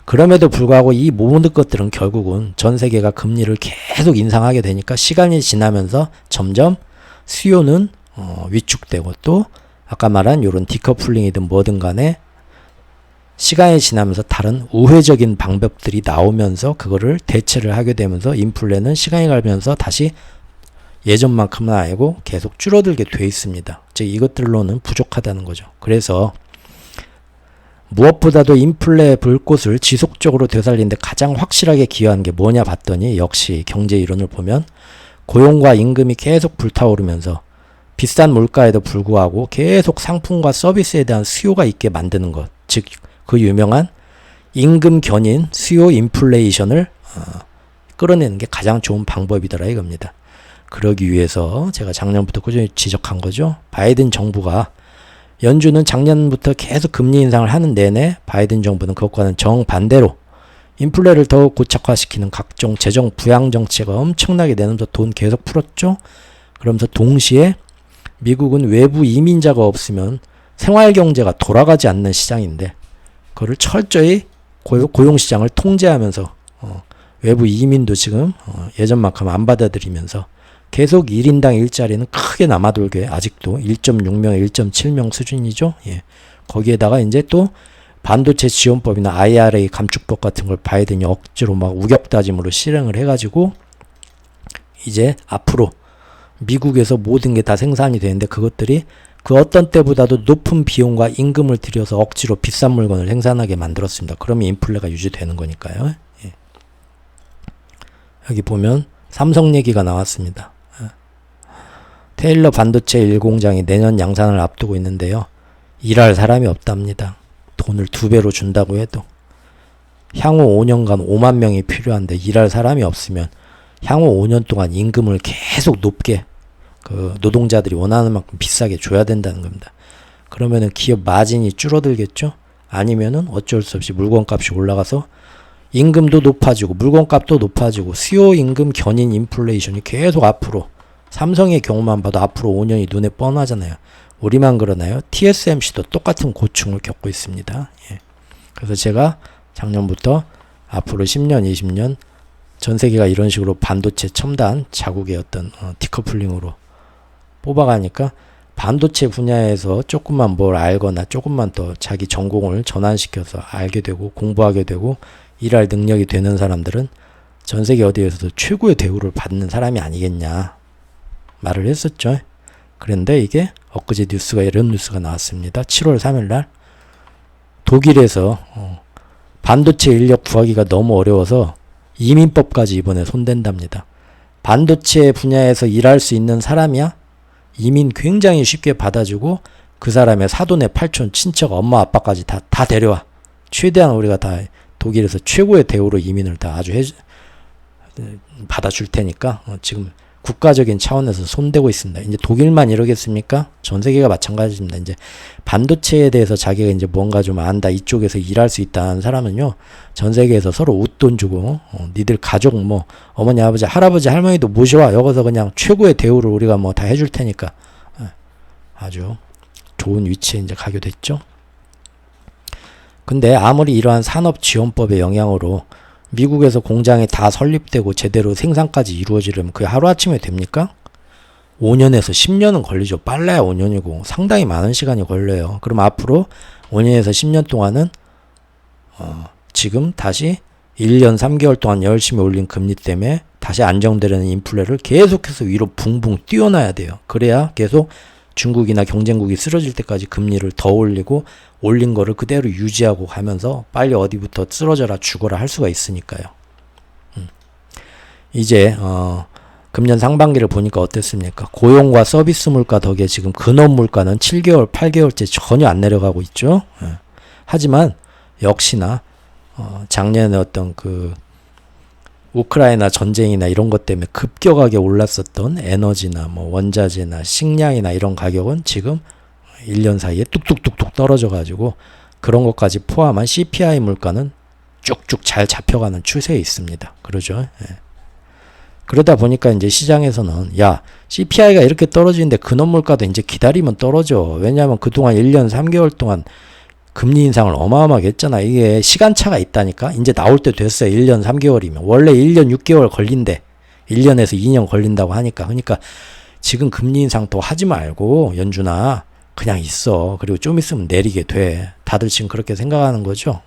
그럼에도 불구하고 이 모든 것들은 결국은 전 세계가 금리를 계속 인상하게 되니까 시간이 지나면서 점점 수요는 위축되고 또 아까 말한 이런 디커플링이든 뭐든 간에 시간이 지나면서 다른 우회적인 방법들이 나오면서 그거를 대체를 하게 되면서 인플레는 시간이 가면서 다시 예전만큼은 아니고 계속 줄어들게 돼 있습니다. 즉 이것들로는 부족하다는 거죠. 그래서 무엇보다도 인플레 불꽃을 지속적으로 되살리는데 가장 확실하게 기여한 게 뭐냐 봤더니 역시 경제 이론을 보면 고용과 임금이 계속 불타오르면서 비싼 물가에도 불구하고 계속 상품과 서비스에 대한 수요가 있게 만드는 것. 즉 그 유명한 임금 견인 수요 인플레이션을 끌어내는 게 가장 좋은 방법이더라 이겁니다. 그러기 위해서 제가 작년부터 꾸준히 지적한 거죠. 바이든 정부가 연준은 작년부터 계속 금리 인상을 하는 내내 바이든 정부는 그것과는 정반대로 인플레를 더욱 고착화시키는 각종 재정 부양 정책을 엄청나게 내면서 돈 계속 풀었죠. 그러면서 동시에 미국은 외부 이민자가 없으면 생활경제가 돌아가지 않는 시장인데 그거를 철저히 고용시장을 통제하면서 외부 이민도 지금 예전만큼 안 받아들이면서 계속 1인당 일자리는 크게 남아돌게 아직도 1.6명, 1.7명 수준이죠. 예. 거기에다가 이제 또 반도체 지원법이나 IRA 감축법 같은 걸 바이든이 억지로 막 우격다짐으로 실행을 해가지고 이제 앞으로 미국에서 모든 게 다 생산이 되는데 그것들이 그 어떤 때보다도 높은 비용과 임금을 들여서 억지로 비싼 물건을 생산하게 만들었습니다. 그러면 인플레가 유지되는 거니까요. 예. 여기 보면 삼성 얘기가 나왔습니다. 테일러 반도체 1공장이 내년 양산을 앞두고 있는데요. 일할 사람이 없답니다. 돈을 2배로 준다고 해도 향후 5년간 5만 명이 필요한데 일할 사람이 없으면 향후 5년 동안 임금을 계속 높게 그 노동자들이 원하는 만큼 비싸게 줘야 된다는 겁니다. 그러면은 기업 마진이 줄어들겠죠? 아니면은 어쩔 수 없이 물건값이 올라가서 임금도 높아지고 물건값도 높아지고 수요 임금 견인 인플레이션이 계속 앞으로 삼성의 경우만 봐도 앞으로 5년이 눈에 뻔하잖아요. 우리만 그러나요? TSMC도 똑같은 고충을 겪고 있습니다. 예. 그래서 제가 작년부터 앞으로 10년, 20년 전 세계가 이런 식으로 반도체 첨단 자국의 어떤 디커플링으로 뽑아가니까 반도체 분야에서 조금만 뭘 알거나 조금만 더 자기 전공을 전환시켜서 알게 되고 공부하게 되고 일할 능력이 되는 사람들은 전 세계 어디에서도 최고의 대우를 받는 사람이 아니겠냐 말을 했었죠. 그런데 이게 엊그제 뉴스가 이런 뉴스가 나왔습니다. 7월 3일날 독일에서 반도체 인력 구하기가 너무 어려워서 이민법까지 이번에 손댄답니다. 반도체 분야에서 일할 수 있는 사람이야 이민 굉장히 쉽게 받아주고 그 사람의 사돈의 팔촌 친척 엄마 아빠까지 다 데려와. 최대한 우리가 다 독일에서 최고의 대우로 이민을 다 아주 받아줄 테니까 지금 국가적인 차원에서 손대고 있습니다. 이제 독일만 이러겠습니까? 전 세계가 마찬가지입니다. 이제 반도체에 대해서 자기가 이제 뭔가 좀 안다, 이쪽에서 일할 수 있다는 사람은요, 전 세계에서 서로 웃돈 주고, 니들 가족 뭐, 어머니, 아버지, 할아버지, 할머니도 모셔와. 여기서 그냥 최고의 대우를 우리가 뭐 다 해줄 테니까. 아주 좋은 위치에 이제 가게 됐죠. 근데 아무리 이러한 산업지원법의 영향으로 미국에서 공장이 다 설립되고 제대로 생산까지 이루어지려면 그게 하루아침에 됩니까? 5년에서 10년은 걸리죠. 빨라야 5년이고 상당히 많은 시간이 걸려요. 그럼 앞으로 5년에서 10년 동안은 지금 다시 1년 3개월 동안 열심히 올린 금리 때문에 다시 안정되려는 인플레를 계속해서 위로 붕붕 띄워놔야 돼요. 그래야 계속 중국이나 경쟁국이 쓰러질 때까지 금리를 더 올리고 올린 거를 그대로 유지하고 가면서 빨리 어디부터 쓰러져라 죽어라 할 수가 있으니까요. 이제 금년 상반기를 보니까 어땠습니까? 고용과 서비스 물가 덕에 지금 근원 물가는 7개월, 8개월째 전혀 안 내려가고 있죠. 하지만 역시나 작년에 어떤 그 우크라이나 전쟁이나 이런 것 때문에 급격하게 올랐었던 에너지나 뭐 원자재나 식량이나 이런 가격은 지금 1년 사이에 뚝뚝뚝뚝 떨어져 가지고 그런 것까지 포함한 CPI 물가는 쭉쭉 잘 잡혀가는 추세에 있습니다. 그러죠. 예. 그러다 보니까 이제 시장에서는 야, CPI가 이렇게 떨어지는데 근원 물가도 이제 기다리면 떨어져. 왜냐하면 그동안 1년 3개월 동안 금리 인상을 어마어마하게 했잖아. 이게 시간차가 있다니까. 이제 나올 때 됐어요. 1년 3개월이면. 원래 1년 6개월 걸린대. 1년에서 2년 걸린다고 하니까. 그러니까 지금 금리 인상 또 하지 말고 연준아 그냥 있어. 그리고 좀 있으면 내리게 돼. 다들 지금 그렇게 생각하는 거죠.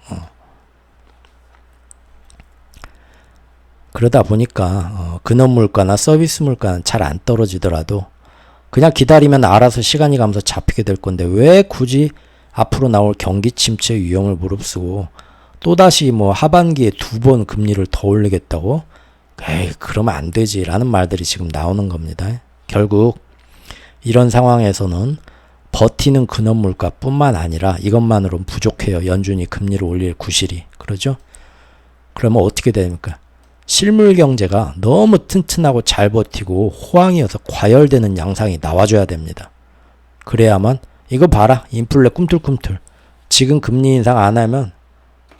그러다 보니까 근원 물가나 서비스 물가는 잘 안 떨어지더라도 그냥 기다리면 알아서 시간이 가면서 잡히게 될 건데 왜 굳이 앞으로 나올 경기 침체 위험을 무릅쓰고 또다시 뭐 하반기에 2번 금리를 더 올리겠다고? 에이, 그러면 안 되지 라는 말들이 지금 나오는 겁니다. 결국 이런 상황에서는 버티는 근원 물가뿐만 아니라 이것만으로는 부족해요. 연준이 금리를 올릴 구실이. 그러죠? 그러면 어떻게 됩니까? 실물 경제가 너무 튼튼하고 잘 버티고 호황이어서 과열되는 양상이 나와줘야 됩니다. 그래야만 이거 봐라. 인플레 꿈틀꿈틀. 지금 금리 인상 안 하면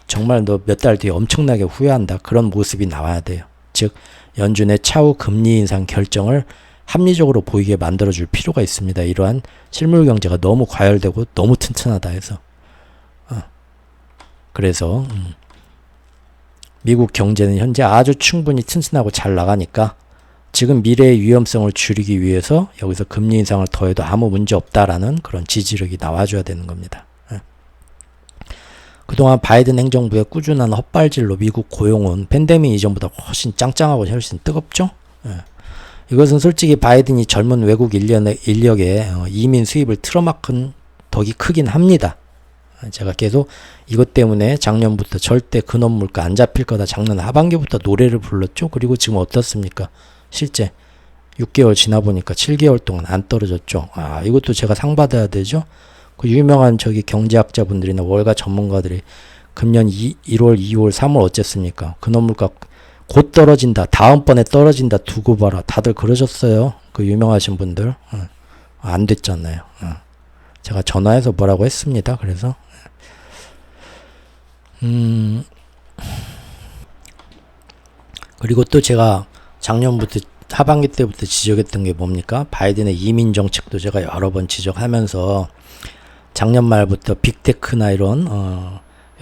정말 너 몇 달 뒤에 엄청나게 후회한다. 그런 모습이 나와야 돼요. 즉 연준의 차후 금리 인상 결정을 합리적으로 보이게 만들어줄 필요가 있습니다. 이러한 실물 경제가 너무 과열되고 너무 튼튼하다 해서. 그래서 미국 경제는 현재 아주 충분히 튼튼하고 잘 나가니까 지금 미래의 위험성을 줄이기 위해서 여기서 금리 인상을 더해도 아무 문제 없다라는 그런 지지력이 나와줘야 되는 겁니다. 그동안 바이든 행정부의 꾸준한 헛발질로 미국 고용은 팬데믹 이전보다 훨씬 짱짱하고 훨씬 뜨겁죠? 이것은 솔직히 바이든이 젊은 외국 인력의 이민 수입을 틀어막은 덕이 크긴 합니다. 제가 계속 이것 때문에 작년부터 절대 근원 물가 안 잡힐 거다 작년 하반기부터 노래를 불렀죠. 그리고 지금 어떻습니까? 실제 6개월 지나 보니까 7개월 동안 안 떨어졌죠. 이것도 제가 상 받아야 되죠. 그 유명한 저기 경제학자분들이나 월가 전문가들이 금년 1월, 2월, 3월 어쨌습니까? 근원 물가 곧 떨어진다. 다음번에 떨어진다. 두고 봐라. 다들 그러셨어요. 그 유명하신 분들. 안 됐잖아요. 제가 전화해서 뭐라고 했습니다. 그래서 그리고 또 제가 작년부터 하반기 때부터 지적했던 게 뭡니까? 바이든의 이민 정책도 제가 여러 번 지적하면서 작년 말부터 빅테크나 이런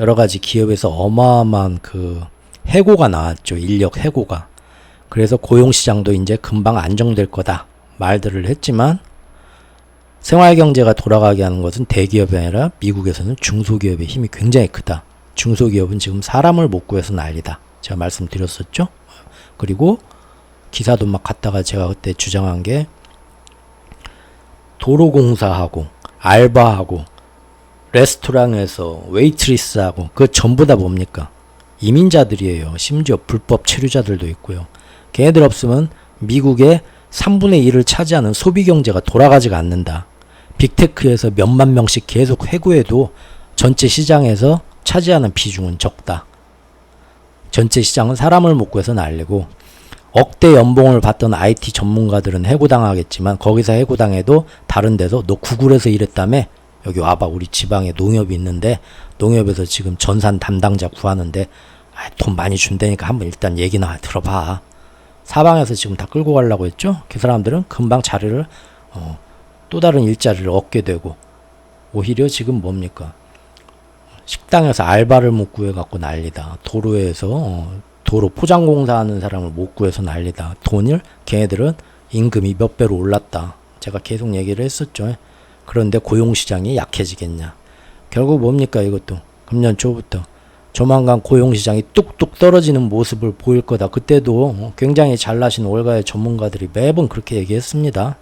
여러 가지 기업에서 어마어마한 그 해고가 나왔죠. 인력 해고가. 그래서 고용시장도 이제 금방 안정될 거다 말들을 했지만 생활경제가 돌아가게 하는 것은 대기업이 아니라 미국에서는 중소기업의 힘이 굉장히 크다. 중소기업은 지금 사람을 못 구해서 난리다. 제가 말씀드렸었죠. 그리고 기사도 막 갔다가 제가 그때 주장한 게 도로공사하고 알바하고 레스토랑에서 웨이트리스하고 그 전부 다 뭡니까? 이민자들이에요. 심지어 불법 체류자들도 있고요. 걔네들 없으면 미국의 3분의 1을 차지하는 소비경제가 돌아가지가 않는다. 빅테크에서 몇만 명씩 계속 해고해도 전체 시장에서 차지하는 비중은 적다. 전체 시장은 사람을 못 구해서 날리고 억대 연봉을 받던 IT 전문가들은 해고당하겠지만 거기서 해고당해도 다른 데서 너 구글에서 일했다며 여기 와봐 우리 지방에 농협이 있는데 농협에서 지금 전산 담당자 구하는데 돈 많이 준다니까 한번 일단 얘기나 들어봐. 사방에서 지금 다 끌고 가려고 했죠. 그 사람들은 금방 자리를 또 다른 일자리를 얻게 되고 오히려 지금 뭡니까? 식당에서 알바를 못 구해갖고 난리다. 도로에서 도로 포장공사 하는 사람을 못 구해서 난리다. 돈을 걔네들은 임금이 몇 배로 올랐다. 제가 계속 얘기를 했었죠. 그런데 고용시장이 약해지겠냐. 결국 뭡니까 이것도. 금년 초부터 조만간 고용시장이 뚝뚝 떨어지는 모습을 보일 거다. 그때도 굉장히 잘 나신 월가의 전문가들이 매번 그렇게 얘기했습니다.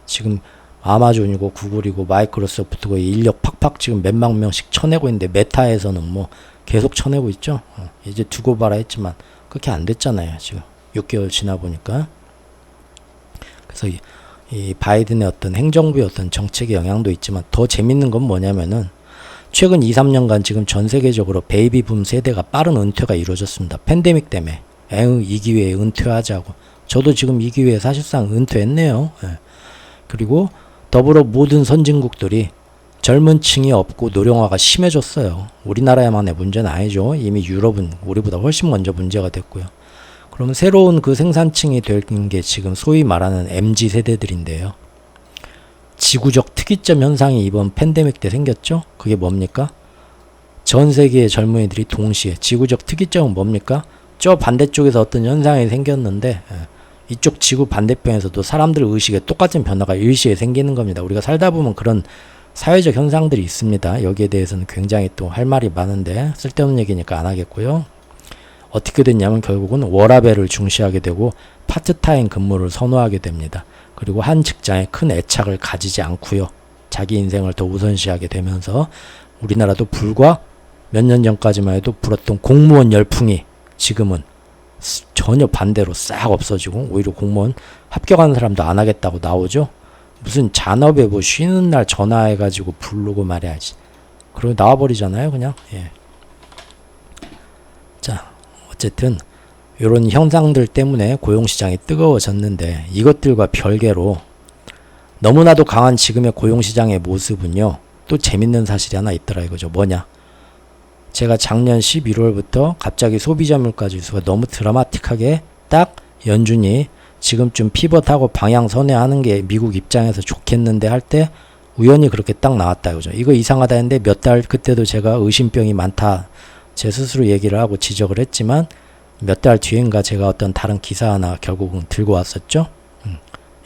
지금 아마존이고 구글이고 마이크로소프트고 인력 팍팍 지금 몇만 명씩 쳐내고 있는데 메타에서는 뭐 계속 쳐내고 있죠. 이제 두고 봐라 했지만 그렇게 안 됐잖아요. 지금 6개월 지나 보니까. 그래서 이 바이든의 어떤 행정부의 어떤 정책의 영향도 있지만 더 재밌는 건 뭐냐면은 최근 2, 3년간 지금 전 세계적으로 베이비붐 세대가 빠른 은퇴가 이루어졌습니다. 팬데믹 때문에. 이 기회에 은퇴하자고. 저도 지금 이 기회에 사실상 은퇴했네요. 그리고 더불어 모든 선진국들이 젊은 층이 없고 노령화가 심해졌어요. 우리나라에만의 문제는 아니죠. 이미 유럽은 우리보다 훨씬 먼저 문제가 됐고요. 그러면 새로운 그 생산층이 될 게 지금 소위 말하는 MZ 세대들인데요. 지구적 특이점 현상이 이번 팬데믹 때 생겼죠. 그게 뭡니까? 전 세계의 젊은이들이 동시에 지구적 특이점은 뭡니까? 저 반대쪽에서 어떤 현상이 생겼는데 이쪽 지구 반대편에서도 사람들 의식에 똑같은 변화가 일시에 생기는 겁니다. 우리가 살다 보면 그런 사회적 현상들이 있습니다. 여기에 대해서는 굉장히 또 할 말이 많은데 쓸데없는 얘기니까 안 하겠고요. 어떻게 됐냐면 결국은 워라밸을 중시하게 되고 파트타임 근무를 선호하게 됩니다. 그리고 한 직장에 큰 애착을 가지지 않고요. 자기 인생을 더 우선시하게 되면서 우리나라도 불과 몇 년 전까지만 해도 불었던 공무원 열풍이 지금은 전혀 반대로 싹 없어지고 오히려 공무원 합격하는 사람도 안 하겠다고 나오죠. 무슨 잔업에 뭐 쉬는 날 전화해가지고 부르고 말해야지. 그러고 나와버리잖아요 그냥. 자 어쨌든 이런 현상들 때문에 고용시장이 뜨거워졌는데 이것들과 별개로 너무나도 강한 지금의 고용시장의 모습은요. 또 재밌는 사실이 하나 있더라 이거죠. 뭐냐. 제가 작년 11월부터 갑자기 소비자 물가 지수가 너무 드라마틱하게 딱 연준이 지금쯤 피벗하고 방향 선회하는 게 미국 입장에서 좋겠는데 할 때 우연히 그렇게 딱 나왔다 그죠. 이거 이상하다 했는데 몇 달 그때도 제가 의심병이 많다 제 스스로 얘기를 하고 지적을 했지만 몇 달 뒤인가 제가 어떤 다른 기사 하나 결국은 들고 왔었죠.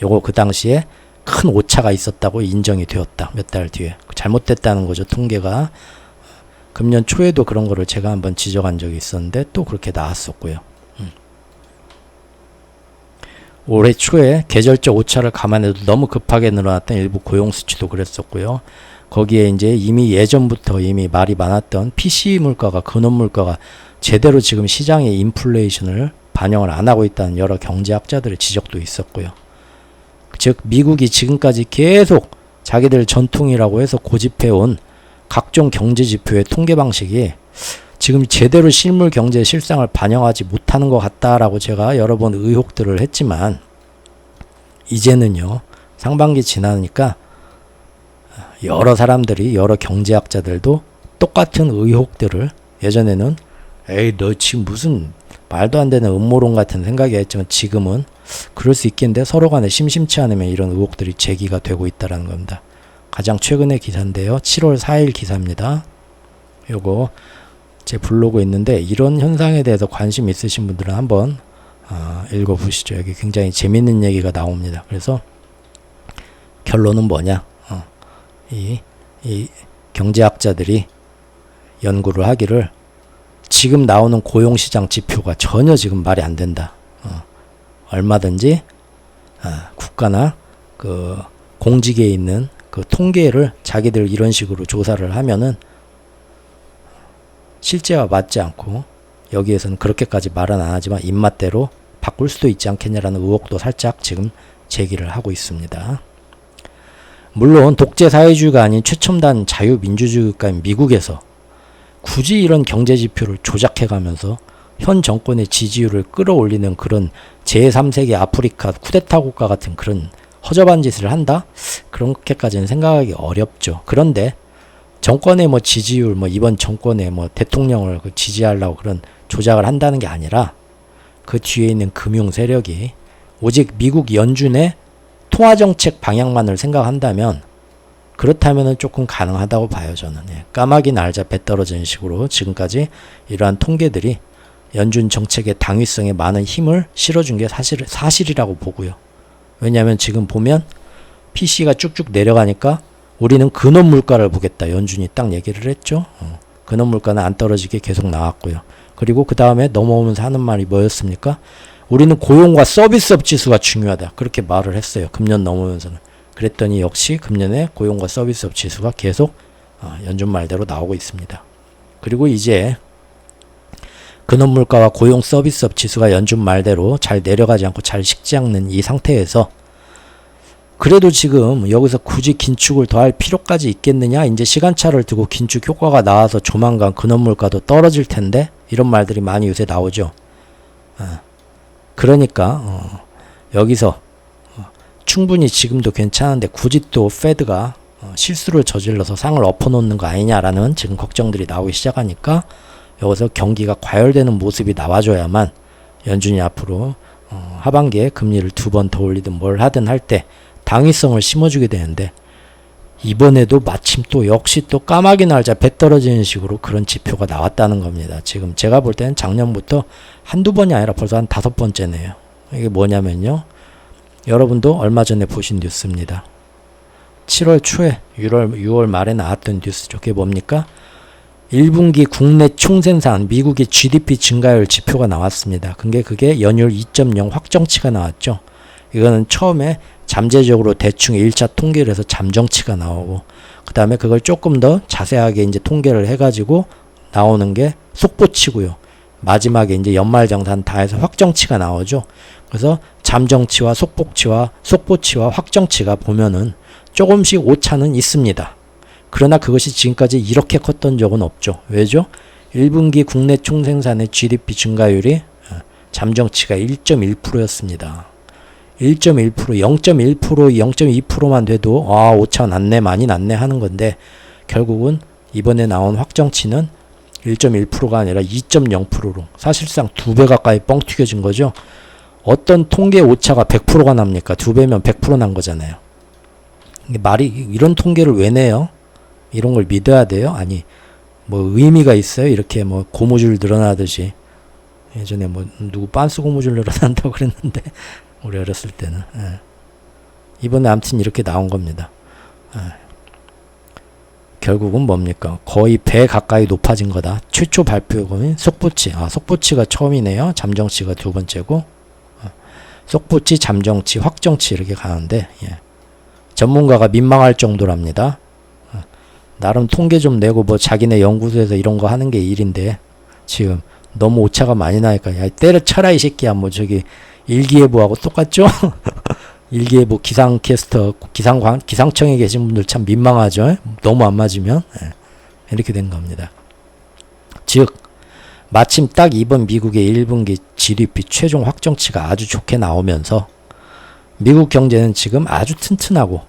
요거 그 당시에 큰 오차가 있었다고 인정이 되었다. 몇 달 뒤에. 잘못됐다는 거죠. 통계가. 금년 초에도 그런 거를 제가 한번 지적한 적이 있었는데 또 그렇게 나왔었고요. 올해 초에 계절적 오차를 감안해도 너무 급하게 늘어났던 일부 고용 수치도 그랬었고요. 거기에 이제 이미 예전부터 이미 말이 많았던 PC 물가가 근원 물가가 제대로 지금 시장의 인플레이션을 반영을 안 하고 있다는 여러 경제학자들의 지적도 있었고요. 즉 미국이 지금까지 계속 자기들 전통이라고 해서 고집해온 각종 경제 지표의 통계 방식이 지금 제대로 실물 경제 실상을 반영하지 못하는 것 같다라고 제가 여러 번 의혹들을 했지만 이제는요 상반기 지나니까 여러 사람들이 여러 경제학자들도 똑같은 의혹들을 예전에는 에이 너 지금 무슨 말도 안 되는 음모론 같은 생각이 했지만 지금은 그럴 수 있겠는데 서로 간에 심심치 않으면 이런 의혹들이 제기가 되고 있다는 겁니다. 가장 최근의 기사인데요. 7월 4일 기사입니다. 요거 제 블로그에 있는데 이런 현상에 대해서 관심 있으신 분들은 한번 읽어보시죠. 여기 굉장히 재밌는 얘기가 나옵니다. 그래서 결론은 뭐냐? 이 경제학자들이 연구를 하기를 지금 나오는 고용시장 지표가 전혀 지금 말이 안 된다. 얼마든지 국가나 그 공직에 있는 그 통계를 자기들 이런 식으로 조사를 하면은 실제와 맞지 않고 여기에서는 그렇게까지 말은 안 하지만 입맛대로 바꿀 수도 있지 않겠냐라는 의혹도 살짝 지금 제기를 하고 있습니다. 물론 독재 사회주의가 아닌 최첨단 자유민주주의 국가인 미국에서 굳이 이런 경제지표를 조작해가면서 현 정권의 지지율을 끌어올리는 그런 제3세계 아프리카 쿠데타 국가 같은 그런 허접한 짓을 한다? 그렇게까지는 생각하기 어렵죠. 그런데 정권의 뭐 지지율, 뭐 이번 정권의 뭐 대통령을 지지하려고 그런 조작을 한다는 게 아니라 그 뒤에 있는 금융 세력이 오직 미국 연준의 통화정책 방향만을 생각한다면 그렇다면은 조금 가능하다고 봐요, 저는. 까마귀 날자 배 떨어지는 식으로 지금까지 이러한 통계들이 연준 정책의 당위성에 많은 힘을 실어준 게 사실이라고 보고요. 왜냐하면 지금 보면 PC가 쭉쭉 내려가니까 우리는 근원 물가를 보겠다. 연준이 딱 얘기를 했죠. 근원 물가는 안 떨어지게 계속 나왔고요. 그리고 그 다음에 넘어오면서 하는 말이 뭐였습니까? 우리는 고용과 서비스업 지수가 중요하다. 그렇게 말을 했어요. 금년 넘어오면서는. 그랬더니 역시 금년에 고용과 서비스업 지수가 계속 연준 말대로 나오고 있습니다. 그리고 이제 근원 물가와 고용 서비스업 지수가 연준 말대로 잘 내려가지 않고 잘 식지 않는 이 상태에서 그래도 지금 여기서 굳이 긴축을 더할 필요까지 있겠느냐? 이제 시간차를 두고 긴축 효과가 나와서 조만간 근원 물가도 떨어질 텐데 이런 말들이 많이 요새 나오죠. 그러니까 여기서 충분히 지금도 괜찮은데 굳이 또 페드가 실수를 저질러서 상을 엎어놓는 거 아니냐라는 지금 걱정들이 나오기 시작하니까 여기서 경기가 과열되는 모습이 나와줘야만 연준이 앞으로 하반기에 금리를 2번 더 올리든 뭘 하든 할 때 당위성을 심어주게 되는데 이번에도 마침 또 역시 또 까마귀 날자 배 떨어지는 식으로 그런 지표가 나왔다는 겁니다. 지금 제가 볼 때는 작년부터 한두 번이 아니라 벌써 한 5번째네요. 이게 뭐냐면요. 여러분도 얼마 전에 보신 뉴스입니다. 7월 초에 6월 말에 나왔던 뉴스죠. 그게 뭡니까? 1분기 국내 총생산 미국의 GDP 증가율 지표가 나왔습니다. 그게 연율 2.0 확정치가 나왔죠. 이거는 처음에 잠재적으로 대충 1차 통계를 해서 잠정치가 나오고 그 다음에 그걸 조금 더 자세하게 이제 통계를 해가지고 나오는 게 속보치고요. 마지막에 이제 연말정산 다 해서 확정치가 나오죠. 그래서 잠정치와 속보치와 확정치가 보면은 조금씩 오차는 있습니다. 그러나 그것이 지금까지 이렇게 컸던 적은 없죠. 왜죠? 1분기 국내 총생산의 GDP 증가율이 잠정치가 1.1%였습니다. 1.1%, 0.1%, 0.2%만 돼도 오차 났네, 많이 났네 하는 건데 결국은 이번에 나온 확정치는 1.1%가 아니라 2.0%로 사실상 2배 가까이 뻥 튀겨진 거죠. 어떤 통계 오차가 100%가 납니까? 2배면 100% 난 거잖아요. 말이 이런 통계를 왜 내요? 이런 걸 믿어야 돼요? 아니 뭐 의미가 있어요? 이렇게 뭐 고무줄 늘어나듯이 예전에 뭐 누구 빤스 고무줄 늘어난다고 그랬는데 우리 어렸을 때는 이번에 아무튼 이렇게 나온 겁니다. 결국은 뭡니까? 거의 배 가까이 높아진 거다. 최초 발표금이 속보치. 속보치가 처음이네요. 잠정치가 두 번째고 속보치, 잠정치, 확정치 이렇게 가는데 전문가가 민망할 정도랍니다. 나름 통계 좀 내고 뭐 자기네 연구소에서 이런 거 하는 게 일인데 지금 너무 오차가 많이 나니까 야 때려쳐라 이 새끼야. 뭐 저기 일기예보하고 똑같죠? 일기예보 기상캐스터 기상청에 계신 분들 참 민망하죠. 너무 안 맞으면 이렇게 된 겁니다. 즉 마침 딱 이번 미국의 1분기 GDP 최종 확정치가 아주 좋게 나오면서 미국 경제는 지금 아주 튼튼하고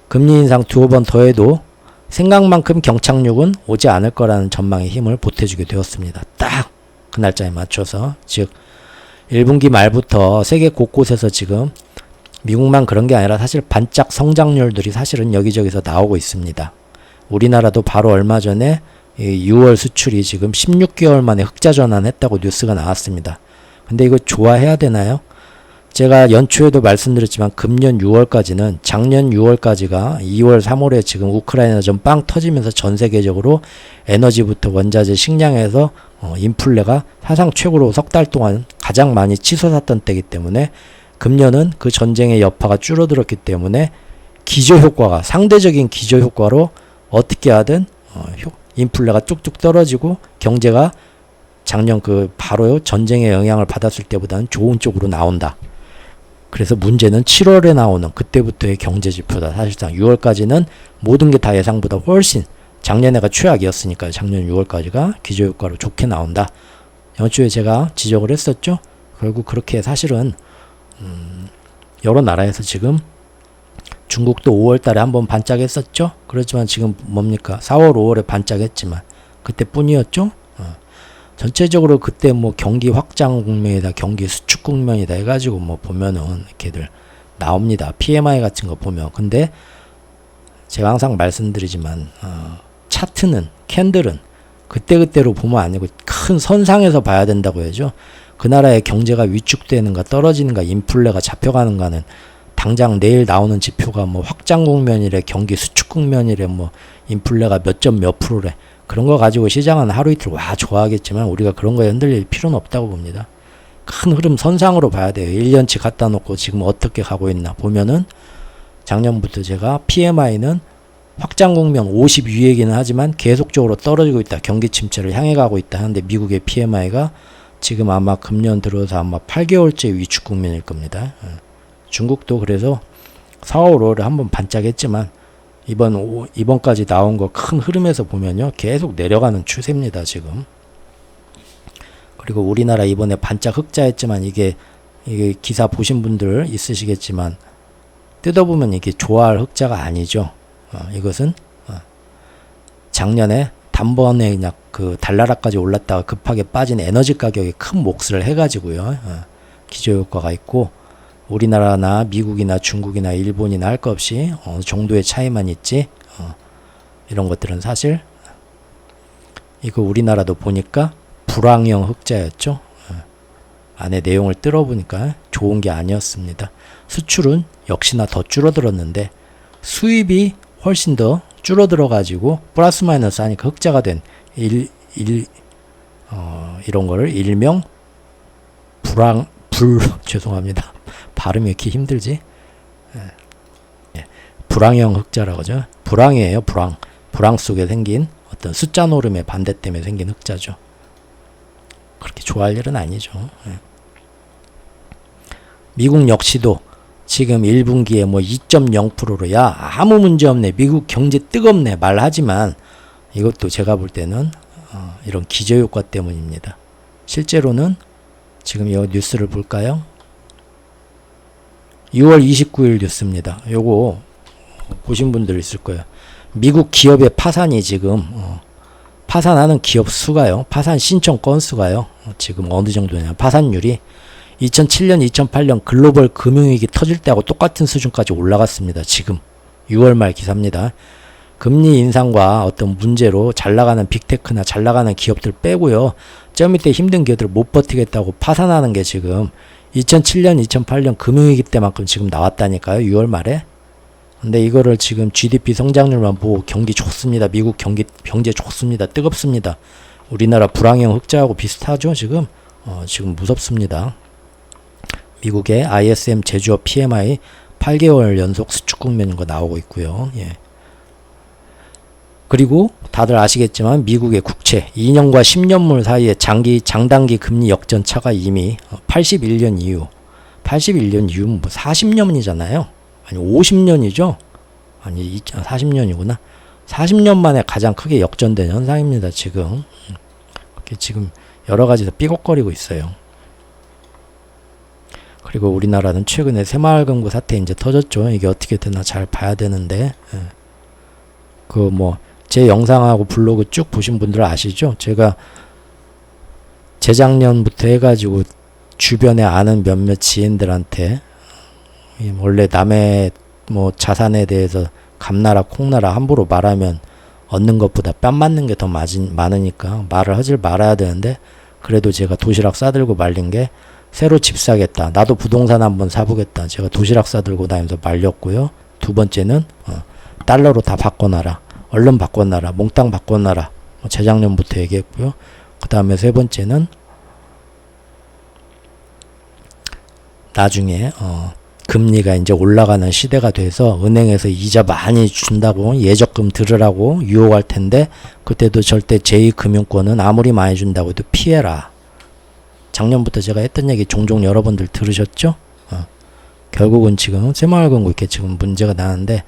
금리 인상 두어 번 더해도 생각만큼 경착륙은 오지 않을 거라는 전망의 힘을 보태주게 되었습니다. 딱 그 날짜에 맞춰서 즉 1분기 말부터 세계 곳곳에서 지금 미국만 그런 게 아니라 사실 반짝 성장률들이 사실은 여기저기서 나오고 있습니다. 우리나라도 바로 얼마 전에 6월 수출이 지금 16개월 만에 흑자 전환했다고 뉴스가 나왔습니다. 근데 이거 좋아해야 되나요? 제가 연초에도 말씀드렸지만 금년 6월까지는 작년 6월까지가 2월 3월에 지금 우크라이나전 빵 터지면서 전 세계적으로 에너지부터 원자재 식량에서 인플레가 사상 최고로 석 달 동안 가장 많이 치솟았던 때이기 때문에 금년은 그 전쟁의 여파가 줄어들었기 때문에 기저효과가 상대적인 기저효과로 어떻게 하든 인플레가 뚝뚝 떨어지고 경제가 작년 그 바로 전쟁의 영향을 받았을 때보다는 좋은 쪽으로 나온다. 그래서 문제는 7월에 나오는 그때부터의 경제지표다. 사실상 6월까지는 모든 게 다 예상보다 훨씬 작년에가 최악이었으니까 작년 6월까지가 기저효과로 좋게 나온다. 연초에 제가 지적을 했었죠. 결국 그렇게 사실은 여러 나라에서 지금 중국도 5월 달에 한번 반짝했었죠. 그렇지만 지금 뭡니까? 4월, 5월에 반짝했지만 그때뿐이었죠. 전체적으로 그때 뭐 경기 확장 국면이다, 경기 수축 국면이다 해가지고 뭐 보면은 이렇게들 나옵니다. PMI 같은 거 보면. 근데 제가 항상 말씀드리지만 차트는 캔들은 그때그때로 보면 아니고 큰 선상에서 봐야 된다고 해야죠. 그 나라의 경제가 위축되는가 떨어지는가 인플레가 잡혀가는가는 당장 내일 나오는 지표가 뭐 확장 국면이래 경기 수축 국면이래 뭐 인플레가 몇 점 몇 프로래 그런 거 가지고 시장은 하루 이틀 와 좋아하겠지만 우리가 그런 거에 흔들릴 필요는 없다고 봅니다. 큰 흐름 선상으로 봐야 돼요. 1년치 갖다 놓고 지금 어떻게 가고 있나 보면은 작년부터 제가 PMI는 확장 국면 50 위이기는 하지만 계속적으로 떨어지고 있다. 경기 침체를 향해 가고 있다 하는데 미국의 PMI가 지금 아마 금년 들어서 아마 8개월째 위축 국면일 겁니다. 중국도 그래서 4월 5월에 한번 반짝했지만 이번까지 나온 거 큰 흐름에서 보면요. 계속 내려가는 추세입니다, 지금. 그리고 우리나라 이번에 반짝 흑자했지만 이게 기사 보신 분들 있으시겠지만 뜯어보면 이게 좋아할 흑자가 아니죠. 이것은 작년에 단번에 그냥 그 달나라까지 올랐다가 급하게 빠진 에너지 가격에 큰 몫을 해가지고요. 기저효과가 있고 우리나라나 미국이나 중국이나 일본이나 할 것 없이 어느 정도의 차이만 있지 이런 것들은 사실 이거 우리나라도 보니까 불황형 흑자였죠. 안에 내용을 뜯어보니까 좋은 게 아니었습니다. 수출은 역시나 더 줄어들었는데 수입이 훨씬 더 줄어들어 가지고 플러스 마이너스 하니까 흑자가 된 이런 거를 일명 죄송합니다. 발음이 이렇게 힘들지? 불황형 흑자라고 하죠. 불황이에요. 불황 속에 생긴 어떤 숫자 노름의 반대 때문에 생긴 흑자죠. 그렇게 좋아할 일은 아니죠. 미국 역시도 지금 1분기에 뭐 2.0%로 야 아무 문제 없네. 미국 경제 뜨겁네. 말하지만 이것도 제가 볼 때는 이런 기저효과 때문입니다. 실제로는 지금 이 뉴스를 볼까요? 6월 29일 뉴스입니다. 요거 보신 분들 있을 거예요. 미국 기업의 파산이 지금 파산하는 기업 수가요. 파산 신청 건 수가요. 지금 어느 정도냐. 파산율이 2007년, 2008년 글로벌 금융위기 터질 때하고 똑같은 수준까지 올라갔습니다. 지금 6월 말 기사입니다. 금리 인상과 어떤 문제로 잘 나가는 빅테크나 잘 나가는 기업들 빼고요. 저 밑에 힘든 기업들 못 버티겠다고 파산하는 게 지금 2007년, 2008년 금융위기 때만큼 지금 나왔다니까요. 6월 말에. 근데 이거를 지금 GDP 성장률만 보고 경기 좋습니다. 미국 경제 좋습니다. 뜨겁습니다. 우리나라 불황형 흑자하고 비슷하죠. 지금 지금 무섭습니다. 미국의 ISM 제조업 PMI 8개월 연속 수축 국면인 거 나오고 있고요. 예. 그리고 다들 아시겠지만 미국의 국채 2년과 10년물 사이에 장단기 금리 역전차가 이미 81년 이후 81년 뭐 40년이잖아요. 아니 50년이죠. 아니 40년이구나. 40년 만에 가장 크게 역전된 현상입니다. 지금 지금 여러 가지로 삐걱거리고 있어요. 그리고 우리나라는 최근에 새마을금고 사태 이제 터졌죠. 이게 어떻게 되나 잘 봐야 되는데 그 뭐 제 영상하고 블로그 쭉 보신 분들 아시죠? 제가 재작년부터 해가지고 주변에 아는 몇몇 지인들한테 원래 남의 뭐 자산에 대해서 감나라 콩나라 함부로 말하면 얻는 것보다 뺨 맞는 게 더 많으니까 말을 하질 말아야 되는데 그래도 제가 도시락 싸들고 말린 게 새로 집 사겠다. 나도 부동산 한번 사보겠다. 제가 도시락 싸들고 다니면서 말렸고요. 두 번째는 달러로 다 바꿔놔라. 얼른 바꿔놔라. 몽땅 바꿔놔라. 재작년부터 얘기했고요. 그 다음에 세 번째는 나중에 금리가 이제 올라가는 시대가 돼서 은행에서 이자 많이 준다고 예적금 들으라고 유혹할 텐데 그때도 절대 제2금융권은 아무리 많이 준다고 해도 피해라. 작년부터 제가 했던 얘기 종종 여러분들 들으셨죠? 결국은 지금 새마을금고 이렇게 지금 문제가 나는데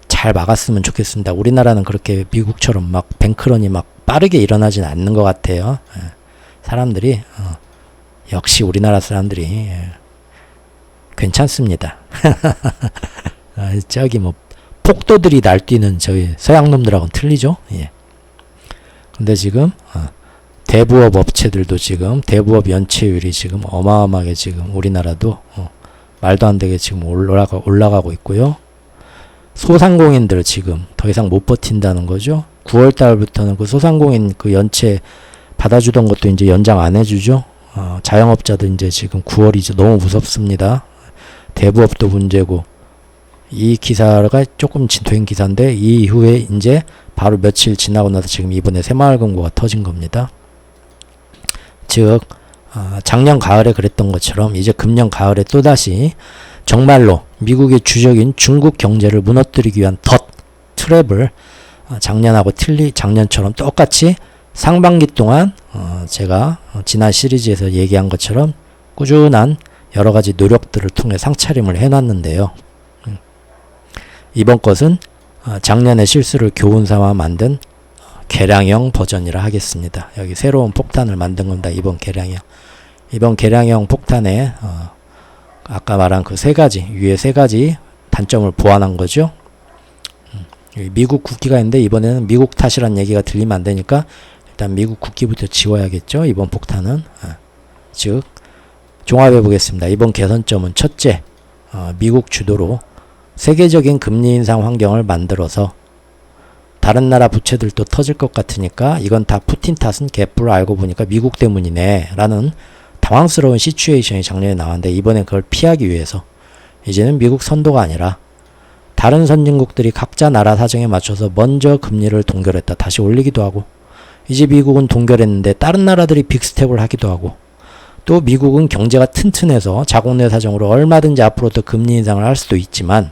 잘 막았으면 좋겠습니다. 우리나라는 그렇게 미국처럼 막 뱅크런이 막 빠르게 일어나진 않는 것 같아요. 사람들이 역시 우리나라 사람들이 괜찮습니다. 저기 뭐 폭도들이 날뛰는 저희 서양 놈들하고는 틀리죠. 예. 근데 지금 대부업 업체들도 지금 대부업 연체율이 지금 어마어마하게 지금 우리나라도 말도 안 되게 지금 올라가고 있고요. 소상공인들 지금 더 이상 못 버틴다는 거죠. 9월 달부터는 그 소상공인 그 연체 받아주던 것도 이제 연장 안 해주죠. 자영업자도 이제 지금 9월이죠. 너무 무섭습니다. 대부업도 문제고 이 기사가 조금 된 기사인데 이 이후에 이제 바로 며칠 지나고 나서 지금 이번에 새마을금고가 터진 겁니다. 즉 작년 가을에 그랬던 것처럼 이제 금년 가을에 또다시 정말로 미국의 주적인 중국 경제를 무너뜨리기 위한 트랩을 작년하고 작년처럼 똑같이 상반기 동안 제가 지난 시리즈에서 얘기한 것처럼 꾸준한 여러 가지 노력들을 통해 상차림을 해놨는데요. 이번 것은 작년의 실수를 교훈 삼아 만든 개량형 버전이라 하겠습니다. 여기 새로운 폭탄을 만든 겁니다. 이번 개량형 폭탄에 아까 말한 그 위에 세 가지 단점을 보완한 거죠. 미국 국기가 있는데 이번에는 미국 탓이란 얘기가 들리면 안 되니까 일단 미국 국기부터 지워야겠죠. 이번 폭탄은 즉 종합해 보겠습니다. 이번 개선점은 첫째, 미국 주도로 세계적인 금리 인상 환경을 만들어서 다른 나라 부채들도 터질 것 같으니까 이건 다 푸틴 탓은 개뿔 알고 보니까 미국 때문이네 라는 당황스러운 시츄에이션이 작년에 나왔는데 이번엔 그걸 피하기 위해서 이제는 미국 선도가 아니라 다른 선진국들이 각자 나라 사정에 맞춰서 먼저 금리를 동결했다 다시 올리기도 하고 이제 미국은 동결했는데 다른 나라들이 빅스텝을 하기도 하고 또 미국은 경제가 튼튼해서 자국내 사정으로 얼마든지 앞으로도 금리 인상을 할 수도 있지만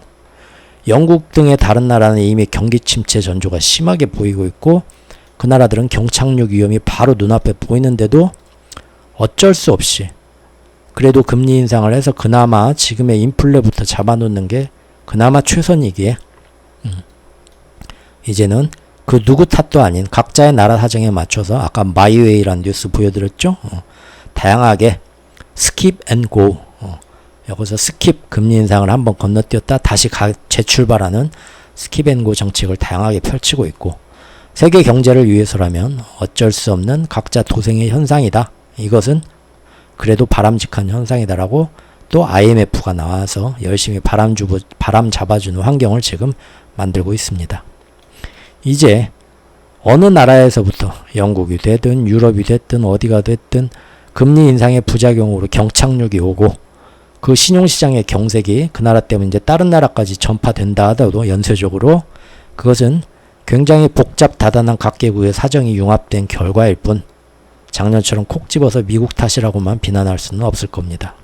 영국 등의 다른 나라는 이미 경기 침체 전조가 심하게 보이고 있고 그 나라들은 경착륙 위험이 바로 눈앞에 보이는데도 어쩔 수 없이 그래도 금리 인상을 해서 그나마 지금의 인플레부터 잡아놓는 게 그나마 최선이기에 이제는 그 누구 탓도 아닌 각자의 나라 사정에 맞춰서 아까 마이웨이라는 뉴스 보여드렸죠. 다양하게 스킵 앤 고 여기서 스킵 금리 인상을 한번 건너뛰었다 다시 재출발하는 스킵 앤 고 정책을 다양하게 펼치고 있고 세계 경제를 위해서라면 어쩔 수 없는 각자 도생의 현상이다. 이것은 그래도 바람직한 현상이다라고 또 IMF가 나와서 열심히 바람 잡아주는 환경을 지금 만들고 있습니다. 이제 어느 나라에서부터 영국이 되든 유럽이 됐든 어디가 됐든 금리 인상의 부작용으로 경착륙이 오고 그 신용시장의 경색이 그 나라 때문에 이제 다른 나라까지 전파된다 하더라도 연쇄적으로 그것은 굉장히 복잡다단한 각계국의 사정이 융합된 결과일 뿐 작년처럼 콕 집어서 미국 탓이라고만 비난할 수는 없을 겁니다.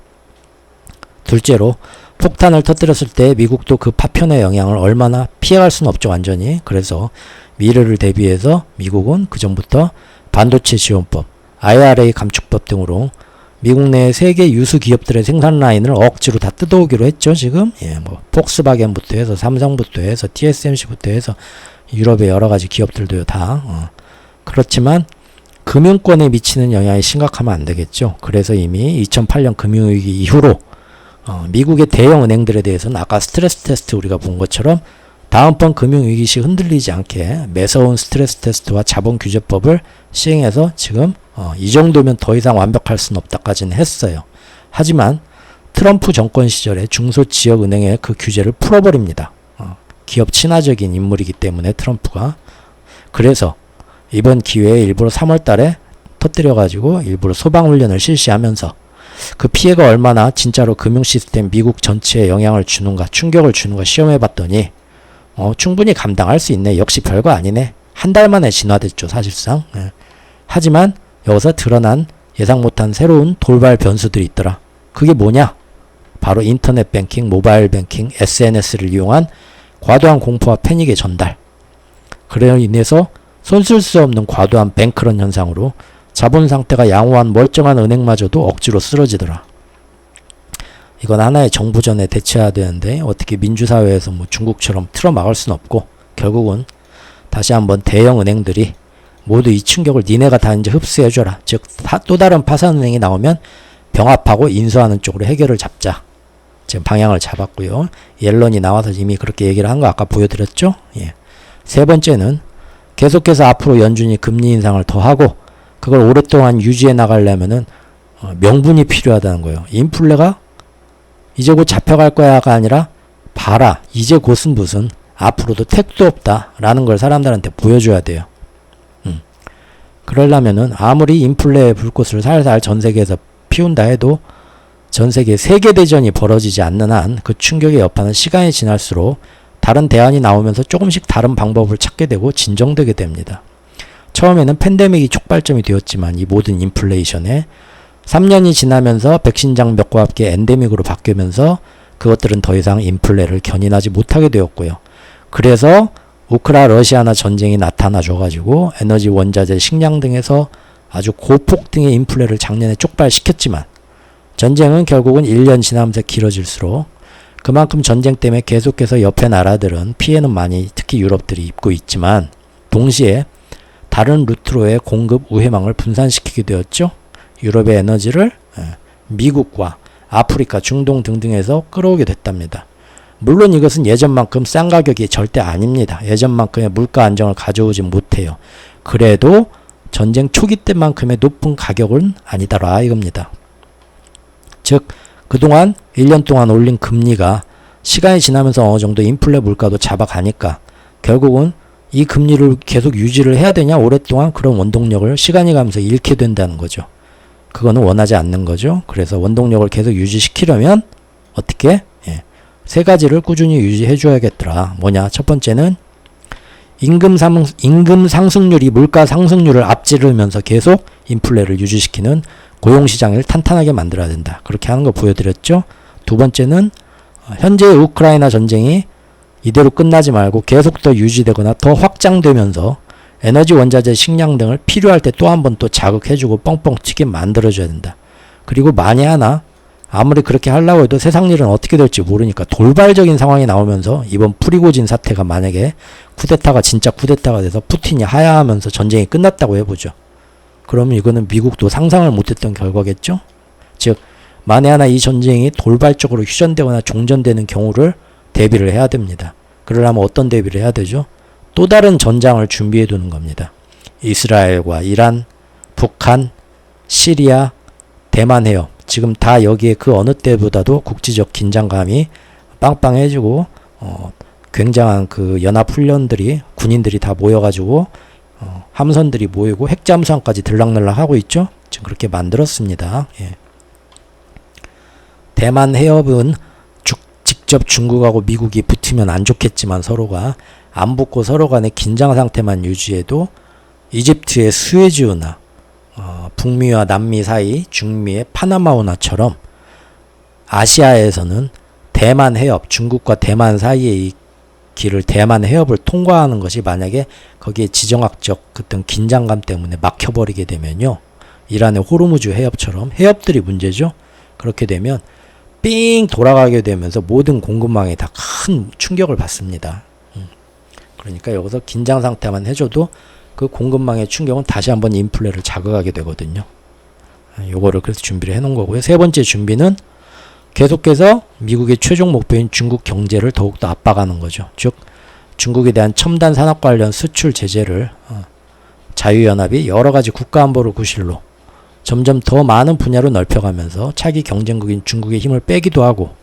둘째로 폭탄을 터뜨렸을 때 미국도 그 파편의 영향을 얼마나 피해갈 수는 없죠, 완전히. 그래서 미래를 대비해서 미국은 그전부터 반도체 지원법, IRA 감축법 등으로 미국 내 세계 유수 기업들의 생산 라인을 억지로 다 뜯어오기로 했죠, 지금. 예, 뭐 폭스바겐부터 해서 삼성부터 해서 TSMC부터 해서 유럽의 여러 가지 기업들도요, 다. 그렇지만 금융권에 미치는 영향이 심각하면 안 되겠죠. 그래서 이미 2008년 금융위기 이후로 미국의 대형 은행들에 대해서는 아까 스트레스 테스트 우리가 본 것처럼 다음번 금융위기 시 흔들리지 않게 매서운 스트레스 테스트와 자본규제법을 시행해서 지금 이 정도면 더 이상 완벽할 수는 없다까지는 했어요. 하지만 트럼프 정권 시절에 중소지역은행의 그 규제를 풀어버립니다. 기업 친화적인 인물이기 때문에 트럼프가. 그래서 이번 기회에 일부러 3월 달에 터뜨려가지고 일부러 소방훈련을 실시하면서 그 피해가 얼마나 진짜로 금융 시스템 미국 전체에 영향을 주는가, 충격을 주는가 시험해봤더니 충분히 감당할 수 있네. 역시 별거 아니네. 한 달 만에 진화됐죠, 사실상. 예. 하지만 여기서 드러난 예상 못한 새로운 돌발 변수들이 있더라. 그게 뭐냐? 바로 인터넷 뱅킹, 모바일 뱅킹, SNS를 이용한 과도한 공포와 패닉의 전달. 그로 인해서 손쓸 수 없는 과도한 뱅크런 현상으로 자본 상태가 양호한 멀쩡한 은행마저도 억지로 쓰러지더라. 이건 하나의 정부전에 대처해야 되는데 어떻게 민주사회에서 뭐 중국처럼 틀어막을 수는 없고 결국은 다시 한번 대형 은행들이 모두 이 충격을 니네가 다 이제 흡수해줘라. 즉 또 다른 파산은행이 나오면 병합하고 인수하는 쪽으로 해결을 잡자. 지금 방향을 잡았고요. 옐런이 나와서 이미 그렇게 얘기를 한 거 아까 보여드렸죠. 예. 세 번째는 계속해서 앞으로 연준이 금리 인상을 더 하고 그걸 오랫동안 유지해 나가려면은 명분이 필요하다는 거예요. 인플레가 이제 곧 잡혀갈 거야가 아니라 봐라. 이제 곧은 무슨 앞으로도 택도 없다 라는 걸 사람들한테 보여줘야 돼요. 그러려면은 아무리 인플레의 불꽃을 살살 전 세계에서 피운다 해도 전 세계 세계대전이 벌어지지 않는 한 그 충격의 여파는 시간이 지날수록 다른 대안이 나오면서 조금씩 다른 방법을 찾게 되고 진정되게 됩니다. 처음에는 팬데믹이 촉발점이 되었지만 이 모든 인플레이션에 3년이 지나면서 백신 장벽과 함께 엔데믹으로 바뀌면서 그것들은 더 이상 인플레를 견인하지 못하게 되었고요. 그래서 러시아나 전쟁이 나타나줘가지고 에너지, 원자재, 식량 등에서 아주 고폭등의 인플레를 작년에 촉발시켰지만 전쟁은 결국은 1년 지나면서 길어질수록 그만큼 전쟁 때문에 계속해서 옆에 나라들은 피해는 많이 특히 유럽들이 입고 있지만 동시에 다른 루트로의 공급 우회망을 분산시키게 되었죠. 유럽의 에너지를 미국과 아프리카, 중동 등등에서 끌어오게 됐답니다. 물론 이것은 예전만큼 싼 가격이 절대 아닙니다. 예전만큼의 물가 안정을 가져오지 못해요. 그래도 전쟁 초기 때만큼의 높은 가격은 아니다라 이겁니다. 즉 그동안 1년 동안 올린 금리가 시간이 지나면서 어느 정도 인플레 물가도 잡아가니까 결국은 이 금리를 계속 유지를 해야 되냐 오랫동안 그런 원동력을 시간이 가면서 잃게 된다는 거죠. 그거는 원하지 않는 거죠. 그래서 원동력을 계속 유지시키려면 어떻게? 세 가지를 꾸준히 유지해 줘야겠더라. 뭐냐? 첫 번째는 임금 상승률이 물가 상승률을 앞지르면서 계속 인플레를 유지시키는 고용시장을 탄탄하게 만들어야 된다. 그렇게 하는 거 보여드렸죠. 두 번째는 현재 우크라이나 전쟁이 이대로 끝나지 말고 계속 더 유지되거나 더 확장되면서 에너지, 원자재, 식량 등을 필요할 때 또 한 번 또 자극해주고 뻥뻥 튀게 만들어줘야 된다. 그리고 만에 하나 아무리 그렇게 하려고 해도 세상 일은 어떻게 될지 모르니까 돌발적인 상황이 나오면서 이번 프리고진 사태가 만약에 쿠데타가 진짜 쿠데타가 돼서 푸틴이 하야하면서 전쟁이 끝났다고 해보죠. 그러면 이거는 미국도 상상을 못했던 결과겠죠. 즉 만에 하나 이 전쟁이 돌발적으로 휴전되거나 종전되는 경우를 대비를 해야 됩니다. 그러려면 어떤 대비를 해야 되죠? 또 다른 전장을 준비해 두는 겁니다. 이스라엘과 이란, 북한, 시리아, 대만 해협 지금 다 여기에 그 어느 때보다도 국지적 긴장감이 빵빵해지고 굉장한 그 연합훈련들이 군인들이 다 모여가지고 함선들이 모이고 핵잠수함까지 들락날락 하고 있죠. 지금 그렇게 만들었습니다. 예. 대만 해협은 직접 중국하고 미국이 붙으면 안 좋겠지만 서로가 안 붙고 서로 간의 긴장 상태만 유지해도 이집트의 수에즈운하, 북미와 남미 사이 중미의 파나마운하처럼 아시아에서는 대만 해협, 중국과 대만 사이의 이 길을 대만 해협을 통과하는 것이 만약에 거기에 지정학적 어떤 긴장감 때문에 막혀버리게 되면요. 이란의 호르무즈 해협처럼 해협들이 문제죠. 그렇게 되면 삥 돌아가게 되면서 모든 공급망에 다 큰 충격을 받습니다. 그러니까 여기서 긴장 상태만 해줘도 그 공급망의 충격은 다시 한번 인플레를 자극하게 되거든요. 요거를 그래서 준비를 해놓은 거고요. 세 번째 준비는 계속해서 미국의 최종 목표인 중국 경제를 더욱더 압박하는 거죠. 즉 중국에 대한 첨단 산업 관련 수출 제재를 자유연합이 여러가지 국가안보를 구실로 점점 더 많은 분야로 넓혀가면서 차기 경쟁국인 중국의 힘을 빼기도 하고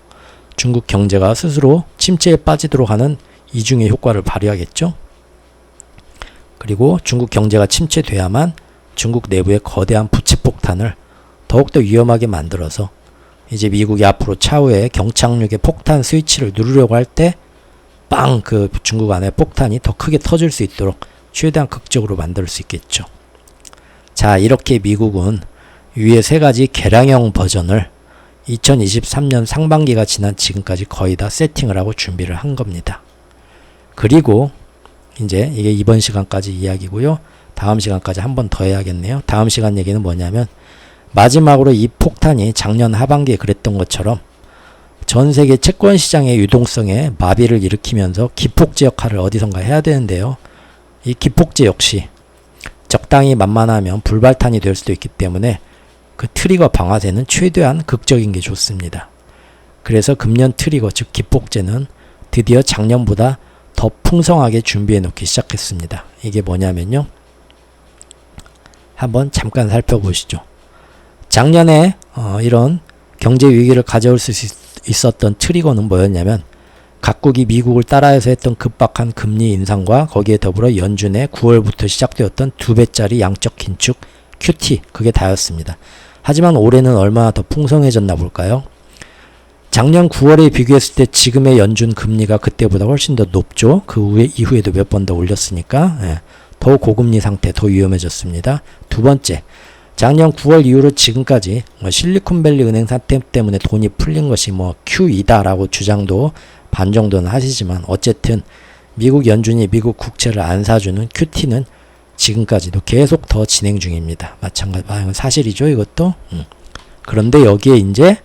중국 경제가 스스로 침체에 빠지도록 하는 이중의 효과를 발휘하겠죠. 그리고 중국 경제가 침체돼야만 중국 내부의 거대한 부채 폭탄을 더욱더 위험하게 만들어서 이제 미국이 앞으로 차후에 경착륙의 폭탄 스위치를 누르려고 할 때 빵 그 중국 안에 폭탄이 더 크게 터질 수 있도록 최대한 극적으로 만들 수 있겠죠. 자, 이렇게 미국은 위에 세 가지 개량형 버전을 2023년 상반기가 지난 지금까지 거의 다 세팅을 하고 준비를 한 겁니다. 그리고 이제 이게 이번 시간까지 이야기고요. 다음 시간까지 한 번 더 해야겠네요. 다음 시간 얘기는 뭐냐면 마지막으로 이 폭탄이 작년 하반기에 그랬던 것처럼 전 세계 채권 시장의 유동성에 마비를 일으키면서 기폭제 역할을 어디선가 해야 되는데요. 이 기폭제 역시 적당히 만만하면 불발탄이 될 수도 있기 때문에 그 트리거 방아쇠는 최대한 극적인 게 좋습니다. 그래서 금년 트리거 즉 기폭제는 드디어 작년보다 더 풍성하게 준비해 놓기 시작했습니다. 이게 뭐냐면요. 한번 잠깐 살펴보시죠. 작년에 이런 경제 위기를 가져올 수 있었던 트리거는 뭐였냐면 각국이 미국을 따라해서 했던 급박한 금리 인상과 거기에 더불어 연준의 9월부터 시작되었던 2배짜리 양적 긴축 QT 그게 다였습니다. 하지만 올해는 얼마나 더 풍성해졌나 볼까요? 작년 9월에 비교했을 때 지금의 연준 금리가 그때보다 훨씬 더 높죠. 그 이후에도 몇 번 더 올렸으니까 더 고금리 상태 더 위험해졌습니다. 두 번째, 작년 9월 이후로 지금까지 실리콘밸리 은행 사태 때문에 돈이 풀린 것이 QE다라고 주장도 반 정도는 하시지만 어쨌든 미국 연준이 미국 국채를 안 사주는 QT는 지금까지도 계속 더 진행 중입니다. 마찬가지 사실이죠 이것도. 그런데 여기에 이제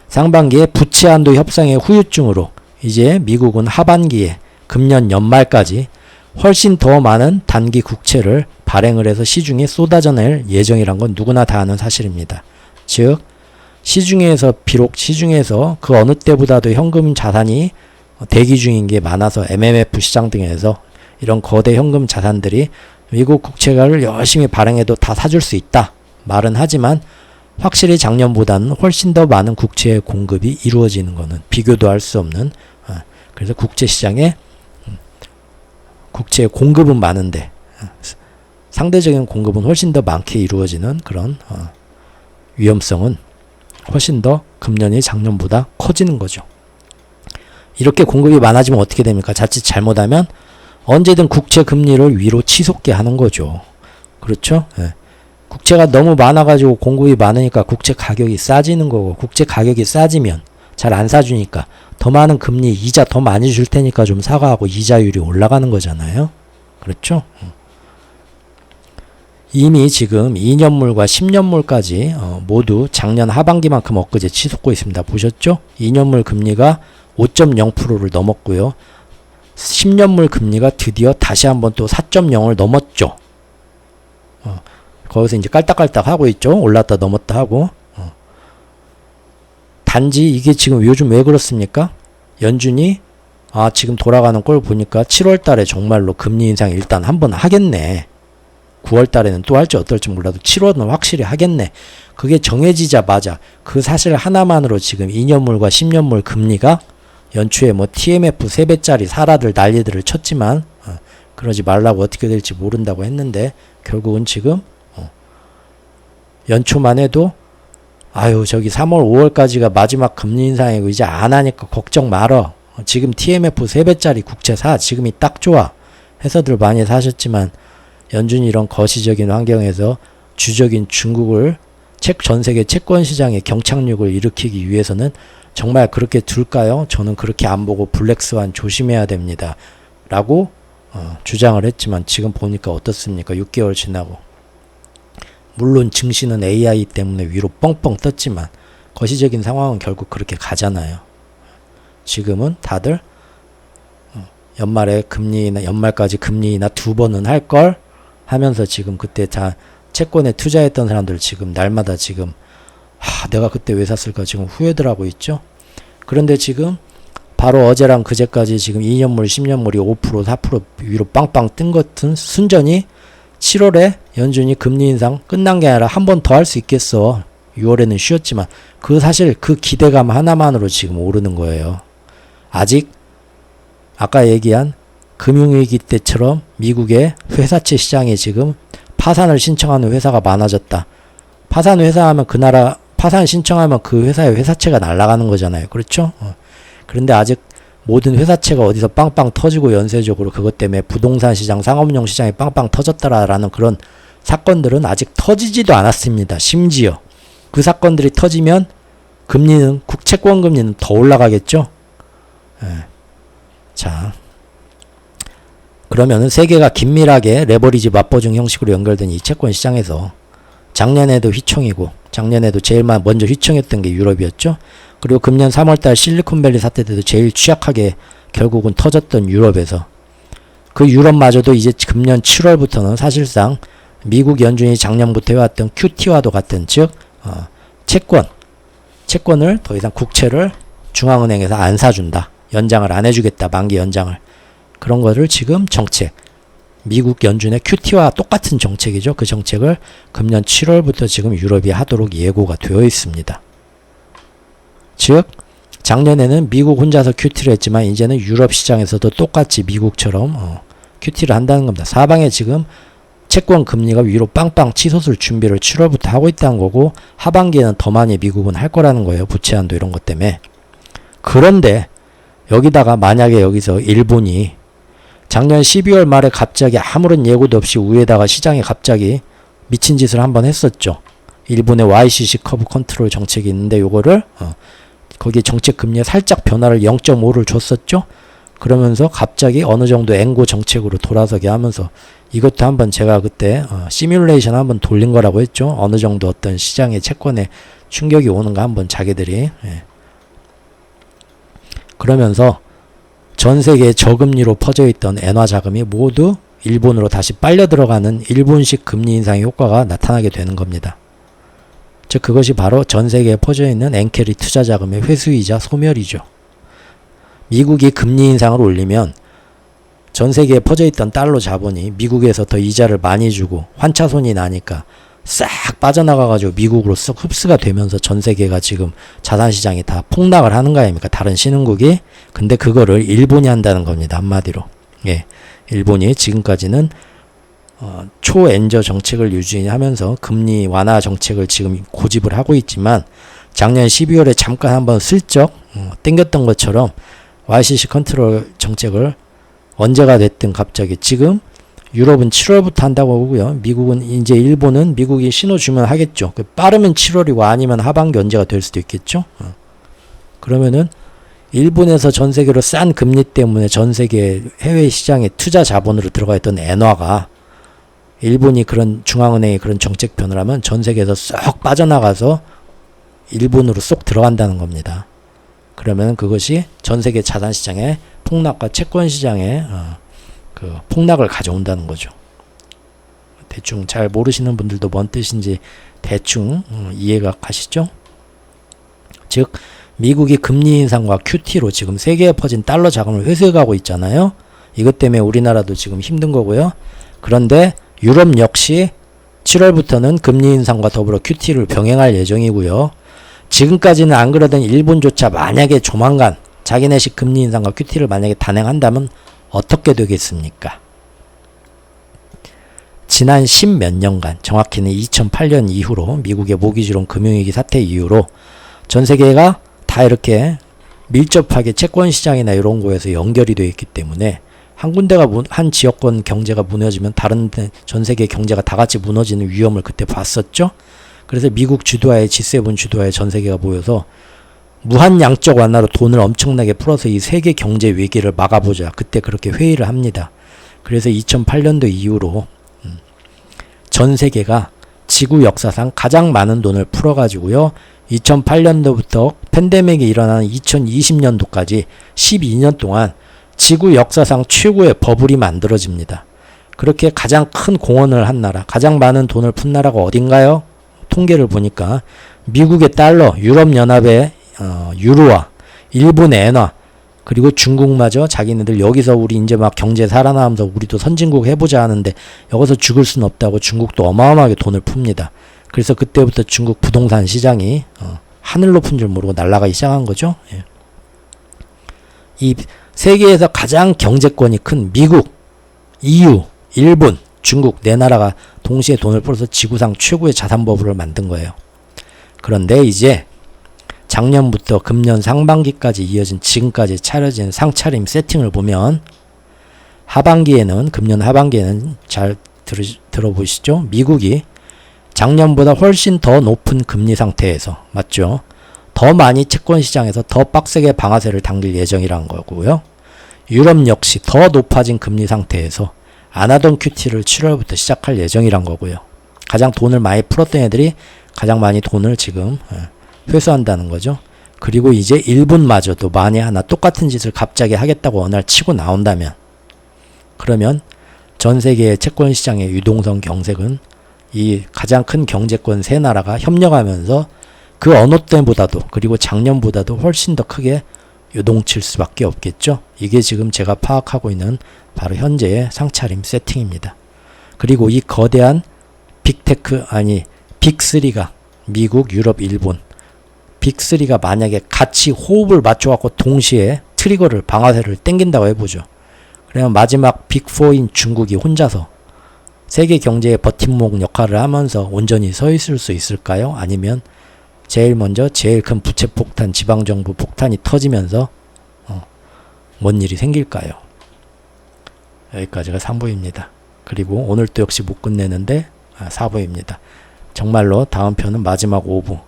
상반기에 부채 한도 협상의 후유증으로 이제 미국은 하반기에 금년 연말까지 훨씬 더 많은 단기 국채를 발행을 해서 시중에 쏟아져낼 예정이란 건 누구나 다 아는 사실입니다. 즉 시중에서 비록 시중에서 그 어느 때보다도 현금 자산이 대기 중인 게 많아서 MMF 시장 등에서 이런 거대 현금 자산들이 미국 국채를 열심히 발행해도 다 사줄 수 있다 말은 하지만 확실히 작년보다는 훨씬 더 많은 국채의 공급이 이루어지는 것은 비교도 할 수 없는 그래서 국채 시장에 국채의 공급은 많은데 상대적인 공급은 훨씬 더 많게 이루어지는 그런 위험성은 훨씬 더 금년이 작년보다 커지는 거죠. 이렇게 공급이 많아지면 어떻게 됩니까? 자칫 잘못하면 언제든 국채 금리를 위로 치솟게 하는 거죠. 그렇죠? 국채가 너무 많아가지고 공급이 많으니까 국채 가격이 싸지는 거고 국채 가격이 싸지면 잘 안 사주니까 더 많은 금리 이자 더 많이 줄 테니까 좀 사과하고 이자율이 올라가는 거잖아요. 그렇죠? 이미 지금 2년물과 10년물까지 모두 작년 하반기만큼 엊그제 치솟고 있습니다. 보셨죠? 2년물 금리가 5.0%를 넘었고요. 10년물 금리가 드디어 다시 한번 또 4.0을 넘었죠. 거기서 이제 깔딱깔딱 하고 있죠. 올랐다 넘었다 하고. 단지 이게 지금 요즘 왜 그렇습니까? 연준이 지금 돌아가는 걸 보니까 7월 달에 정말로 금리 인상 일단 한번 하겠네. 9월 달에는 또 할지 어떨지 몰라도 7월은 확실히 하겠네. 그게 정해지자마자 그 사실 하나만으로 지금 2년물과 10년물 금리가 연초에 뭐 TMF 3배짜리 사라들 난리들을 쳤지만 그러지 말라고 어떻게 될지 모른다고 했는데 결국은 지금 연초만 해도 아유 저기 3월 5월까지가 마지막 금리 인상이고 이제 안 하니까 걱정 말어. 지금 TMF 3배짜리 국채 사. 지금이 딱 좋아. 해서들 많이 사셨지만 연준이 이런 거시적인 환경에서 주적인 중국을 전 세계 채권 시장의 경착륙을 일으키기 위해서는 정말 그렇게 둘까요? 저는 그렇게 안 보고 블랙스완 조심해야 됩니다. 라고 주장을 했지만 지금 보니까 어떻습니까? 6개월 지나고. 물론 증시는 AI 때문에 위로 뻥뻥 떴지만 거시적인 상황은 결국 그렇게 가잖아요. 지금은 다들 연말에 금리나 연말까지 금리나 2번은 할 걸 하면서 지금 그때 다 채권에 투자했던 사람들 지금 날마다 지금 내가 그때 왜 샀을까 지금 후회들 하고 있죠. 그런데 지금 바로 어제랑 그제까지 지금 2년물 10년물이 5% 4% 위로 빵빵 뜬 같은 순전히 7월에 연준이 금리 인상 끝난 게 아니라 한 번 더 할 수 있겠어. 6월에는 쉬었지만 그 사실 그 기대감 하나만으로 지금 오르는 거예요. 아직 아까 얘기한 금융위기 때처럼 미국의 회사채 시장이 지금 파산을 신청하는 회사가 많아졌다. 파산 회사하면 그 나라 파산 신청하면 그 회사의 회사채가 날아가는 거잖아요. 그렇죠? 그런데 아직 모든 회사채가 어디서 빵빵 터지고 연쇄적으로 그것 때문에 부동산 시장, 상업용 시장이 빵빵 터졌다라는 그런 사건들은 아직 터지지도 않았습니다. 심지어 그 사건들이 터지면 금리는 국채권 금리는 더 올라가겠죠. 자, 그러면은 세계가 긴밀하게 레버리지 맞보증 형식으로 연결된 이 채권 시장에서 작년에도 휘청이고 작년에도 제일 먼저 휘청했던 게 유럽이었죠. 그리고 금년 3월달 실리콘밸리 사태 때도 제일 취약하게 결국은 터졌던 유럽에서 그 유럽마저도 이제 금년 7월부터는 사실상 미국 연준이 작년부터 해왔던 QT와도 같은 즉 채권을 더 이상 국채를 중앙은행에서 안 사준다. 연장을 안 해주겠다. 만기 연장을. 그런 거를 지금 정책 미국 연준의 QT와 똑같은 정책이죠. 그 정책을 금년 7월부터 지금 유럽이 하도록 예고가 되어 있습니다. 즉 작년에는 미국 혼자서 QT를 했지만 이제는 유럽 시장에서도 똑같이 미국처럼 QT를 한다는 겁니다. 사방에 지금 채권 금리가 위로 빵빵 치솟을 준비를 7월부터 하고 있다는 거고 하반기에는 더 많이 미국은 할 거라는 거예요. 부채 한도 이런 것 때문에. 그런데 여기다가 만약에 여기서 일본이 작년 12월 말에 갑자기 아무런 예고도 없이 위에다가 시장에 갑자기 미친 짓을 한번 했었죠. 일본의 YCC 커브 컨트롤 정책이 있는데 요거를 거기에 정책 금리에 살짝 변화를 0.5를 줬었죠. 그러면서 갑자기 어느 정도 앵고 정책으로 돌아서게 하면서 이것도 한번 제가 그때 시뮬레이션 한번 돌린 거라고 했죠. 어느 정도 어떤 시장의 채권에 충격이 오는가 한번 자기들이 그러면서 전 세계에 저금리로 퍼져있던 엔화 자금이 모두 일본으로 다시 빨려 들어가는 일본식 금리 인상의 효과가 나타나게 되는 겁니다. 즉 그것이 바로 전 세계에 퍼져있는 엔캐리 투자 자금의 회수이자 소멸이죠. 미국이 금리 인상을 올리면 전 세계에 퍼져있던 달러 자본이 미국에서 더 이자를 많이 주고 환차손이 나니까 싹 빠져나가가지고 미국으로 쓱 흡수가 되면서 전 세계가 지금 자산시장이 다 폭락을 하는 거 아닙니까? 다른 신흥국이. 근데 그거를 일본이 한다는 겁니다. 한마디로. 예, 일본이 지금까지는 초엔저 정책을 유지하면서 금리 완화 정책을 지금 고집을 하고 있지만 작년 12월에 잠깐 한번 슬쩍 땡겼던 것처럼 YCC 컨트롤 정책을 언제가 됐든 갑자기 지금 유럽은 7월부터 한다고 하고요. 미국은 이제 일본은 미국이 신호 주면 하겠죠. 빠르면 7월이고 아니면 하반기 언제가 될 수도 있겠죠. 그러면은 일본에서 전 세계로 싼 금리 때문에 전 세계 해외 시장에 투자 자본으로 들어가 있던 엔화가 일본이 그런 중앙은행이 그런 정책 변을 하면 전 세계에서 쏙 빠져나가서 일본으로 쏙 들어간다는 겁니다. 그러면 그것이 전 세계 자산 시장의 폭락과 채권 시장의 그 폭락을 가져온다는 거죠. 대충 잘 모르시는 분들도 뭔 뜻인지 대충 이해가 가시죠? 즉 미국이 금리 인상과 QT로 지금 세계에 퍼진 달러 자금을 회수해가고 있잖아요. 이것 때문에 우리나라도 지금 힘든 거고요. 그런데 유럽 역시 7월부터는 금리 인상과 더불어 QT를 병행할 예정이고요. 지금까지는 안 그러던 일본조차 만약에 조만간 자기네식 금리 인상과 QT를 만약에 단행한다면 어떻게 되겠습니까? 지난 10몇 년간, 정확히는 2008년 이후로 미국의 모기지론 금융위기 사태 이후로 전 세계가 다 이렇게 밀접하게 채권시장이나 이런 거에서 연결이 되어 있기 때문에 한 군데가 한 지역권 경제가 무너지면 다른 전 세계 경제가 다 같이 무너지는 위험을 그때 봤었죠. 그래서 미국 주도하에 G7 주도하에 전 세계가 모여서 무한 양적 완화로 돈을 엄청나게 풀어서 이 세계 경제 위기를 막아보자. 그때 그렇게 회의를 합니다. 그래서 2008년도 이후로 전 세계가 지구 역사상 가장 많은 돈을 풀어가지고요. 2008년도부터 팬데믹이 일어나는 2020년도까지 12년 동안 지구 역사상 최고의 버블이 만들어집니다. 그렇게 가장 큰 공헌을 한 나라, 가장 많은 돈을 푼 나라가 어딘가요? 통계를 보니까 미국의 달러, 유럽연합의 유로화, 일본의 엔화, 그리고 중국마저 자기네들 여기서 우리 이제 막 경제 살아나면서 우리도 선진국 해보자 하는데 여기서 죽을 수는 없다고 중국도 어마어마하게 돈을 풉니다. 그래서 그때부터 중국 부동산 시장이 하늘 높은 줄 모르고 날아가기 시작한 거죠. 예. 이 세계에서 가장 경제권이 큰 미국, EU, 일본, 중국 네 나라가 동시에 돈을 풀어서 지구상 최고의 자산 버블을 만든 거예요. 그런데 이제 작년부터 금년 상반기까지 이어진 지금까지 차려진 상차림 세팅을 보면 금년 하반기에는 잘 들어보시죠? 미국이 작년보다 훨씬 더 높은 금리 상태에서, 맞죠? 더 많이 채권 시장에서 더 빡세게 방아쇠를 당길 예정이란 거고요. 유럽 역시 더 높아진 금리 상태에서 안 하던 QT를 7월부터 시작할 예정이란 거고요. 가장 돈을 많이 풀었던 애들이 가장 많이 돈을 지금 회수한다는 거죠. 그리고 이제 일본마저도 만에 하나 똑같은 짓을 갑자기 하겠다고 어느 날 치고 나온다면, 그러면 전 세계의 채권 시장의 유동성 경색은 이 가장 큰 경제권 세 나라가 협력하면서 그 어느 때보다도, 그리고 작년보다도 훨씬 더 크게 요동칠 수밖에 없겠죠. 이게 지금 제가 파악하고 있는 바로 현재의 상차림 세팅입니다. 그리고 이 거대한 빅3가 미국, 유럽, 일본 빅3가 만약에 같이 호흡을 맞춰갖고 동시에 트리거를, 방아쇠를 땡긴다고 해보죠. 그러면 마지막 빅4인 중국이 혼자서 세계 경제의 버팀목 역할을 하면서 온전히 서 있을 수 있을까요? 아니면 제일 먼저 제일 큰 부채 폭탄, 지방정부 폭탄이 터지면서 뭔 일이 생길까요? 여기까지가 3부입니다. 그리고 오늘도 역시 못 끝내는데 4부입니다. 정말로 다음 편은 마지막 5부.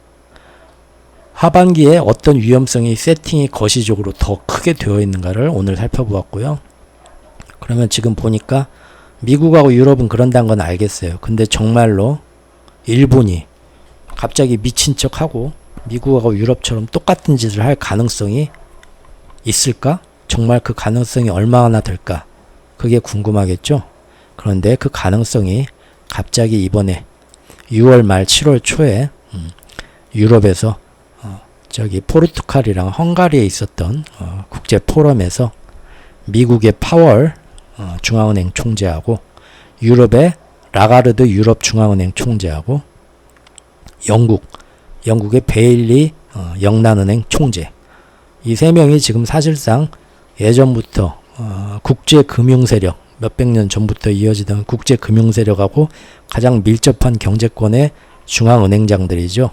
하반기에 어떤 위험성이 세팅이 거시적으로 더 크게 되어 있는가를 오늘 살펴보았고요. 그러면 지금 보니까 미국하고 유럽은 그런다는 건 알겠어요. 근데 정말로 일본이 갑자기 미친 척하고 미국하고 유럽처럼 똑같은 짓을 할 가능성이 있을까? 정말 그 가능성이 얼마나 될까? 그게 궁금하겠죠? 그런데 그 가능성이 갑자기 이번에 6월 말 7월 초에 유럽에서 저기 포르투갈이랑 헝가리에 있었던 국제 포럼에서 미국의 파월 중앙은행 총재하고 유럽의 라가르드 유럽 중앙은행 총재하고 영국의 베일리 영란은행 총재, 이 세 명이 지금 사실상 예전부터 국제 금융 세력, 몇백 년 전부터 이어지던 국제 금융 세력하고 가장 밀접한 경제권의 중앙은행장들이죠.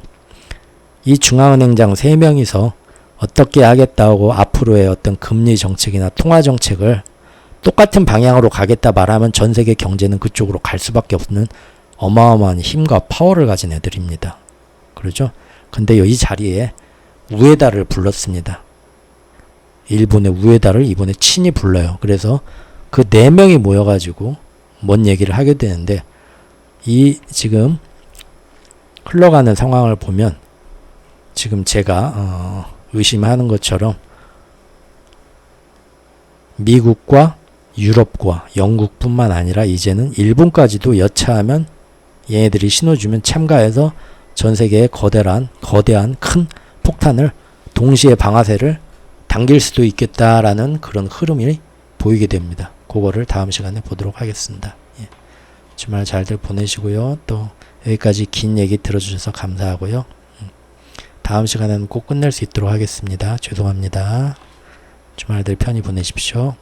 이 중앙은행장 3명이서 어떻게 하겠다고 앞으로의 어떤 금리 정책이나 통화 정책을 똑같은 방향으로 가겠다 말하면 전 세계 경제는 그쪽으로 갈 수밖에 없는 어마어마한 힘과 파워를 가진 애들입니다. 그렇죠? 근데 이 자리에 우에다를 불렀습니다. 일본의 우에다를 이번에 친히 불러요. 그래서 그 4명이 모여가지고 뭔 얘기를 하게 되는데, 이 지금 흘러가는 상황을 보면 지금 제가 의심하는 것처럼 미국과 유럽과 영국뿐만 아니라 이제는 일본까지도 여차하면 얘네들이 신호주면 참가해서 전 세계의 거대한 큰 폭탄을 동시에 방아쇠를 당길 수도 있겠다라는 그런 흐름이 보이게 됩니다. 그거를 다음 시간에 보도록 하겠습니다. 예. 주말 잘들 보내시고요. 또 여기까지 긴 얘기 들어주셔서 감사하고요. 다음 시간에는 꼭 끝낼 수 있도록 하겠습니다. 죄송합니다. 주말들 편히 보내십시오.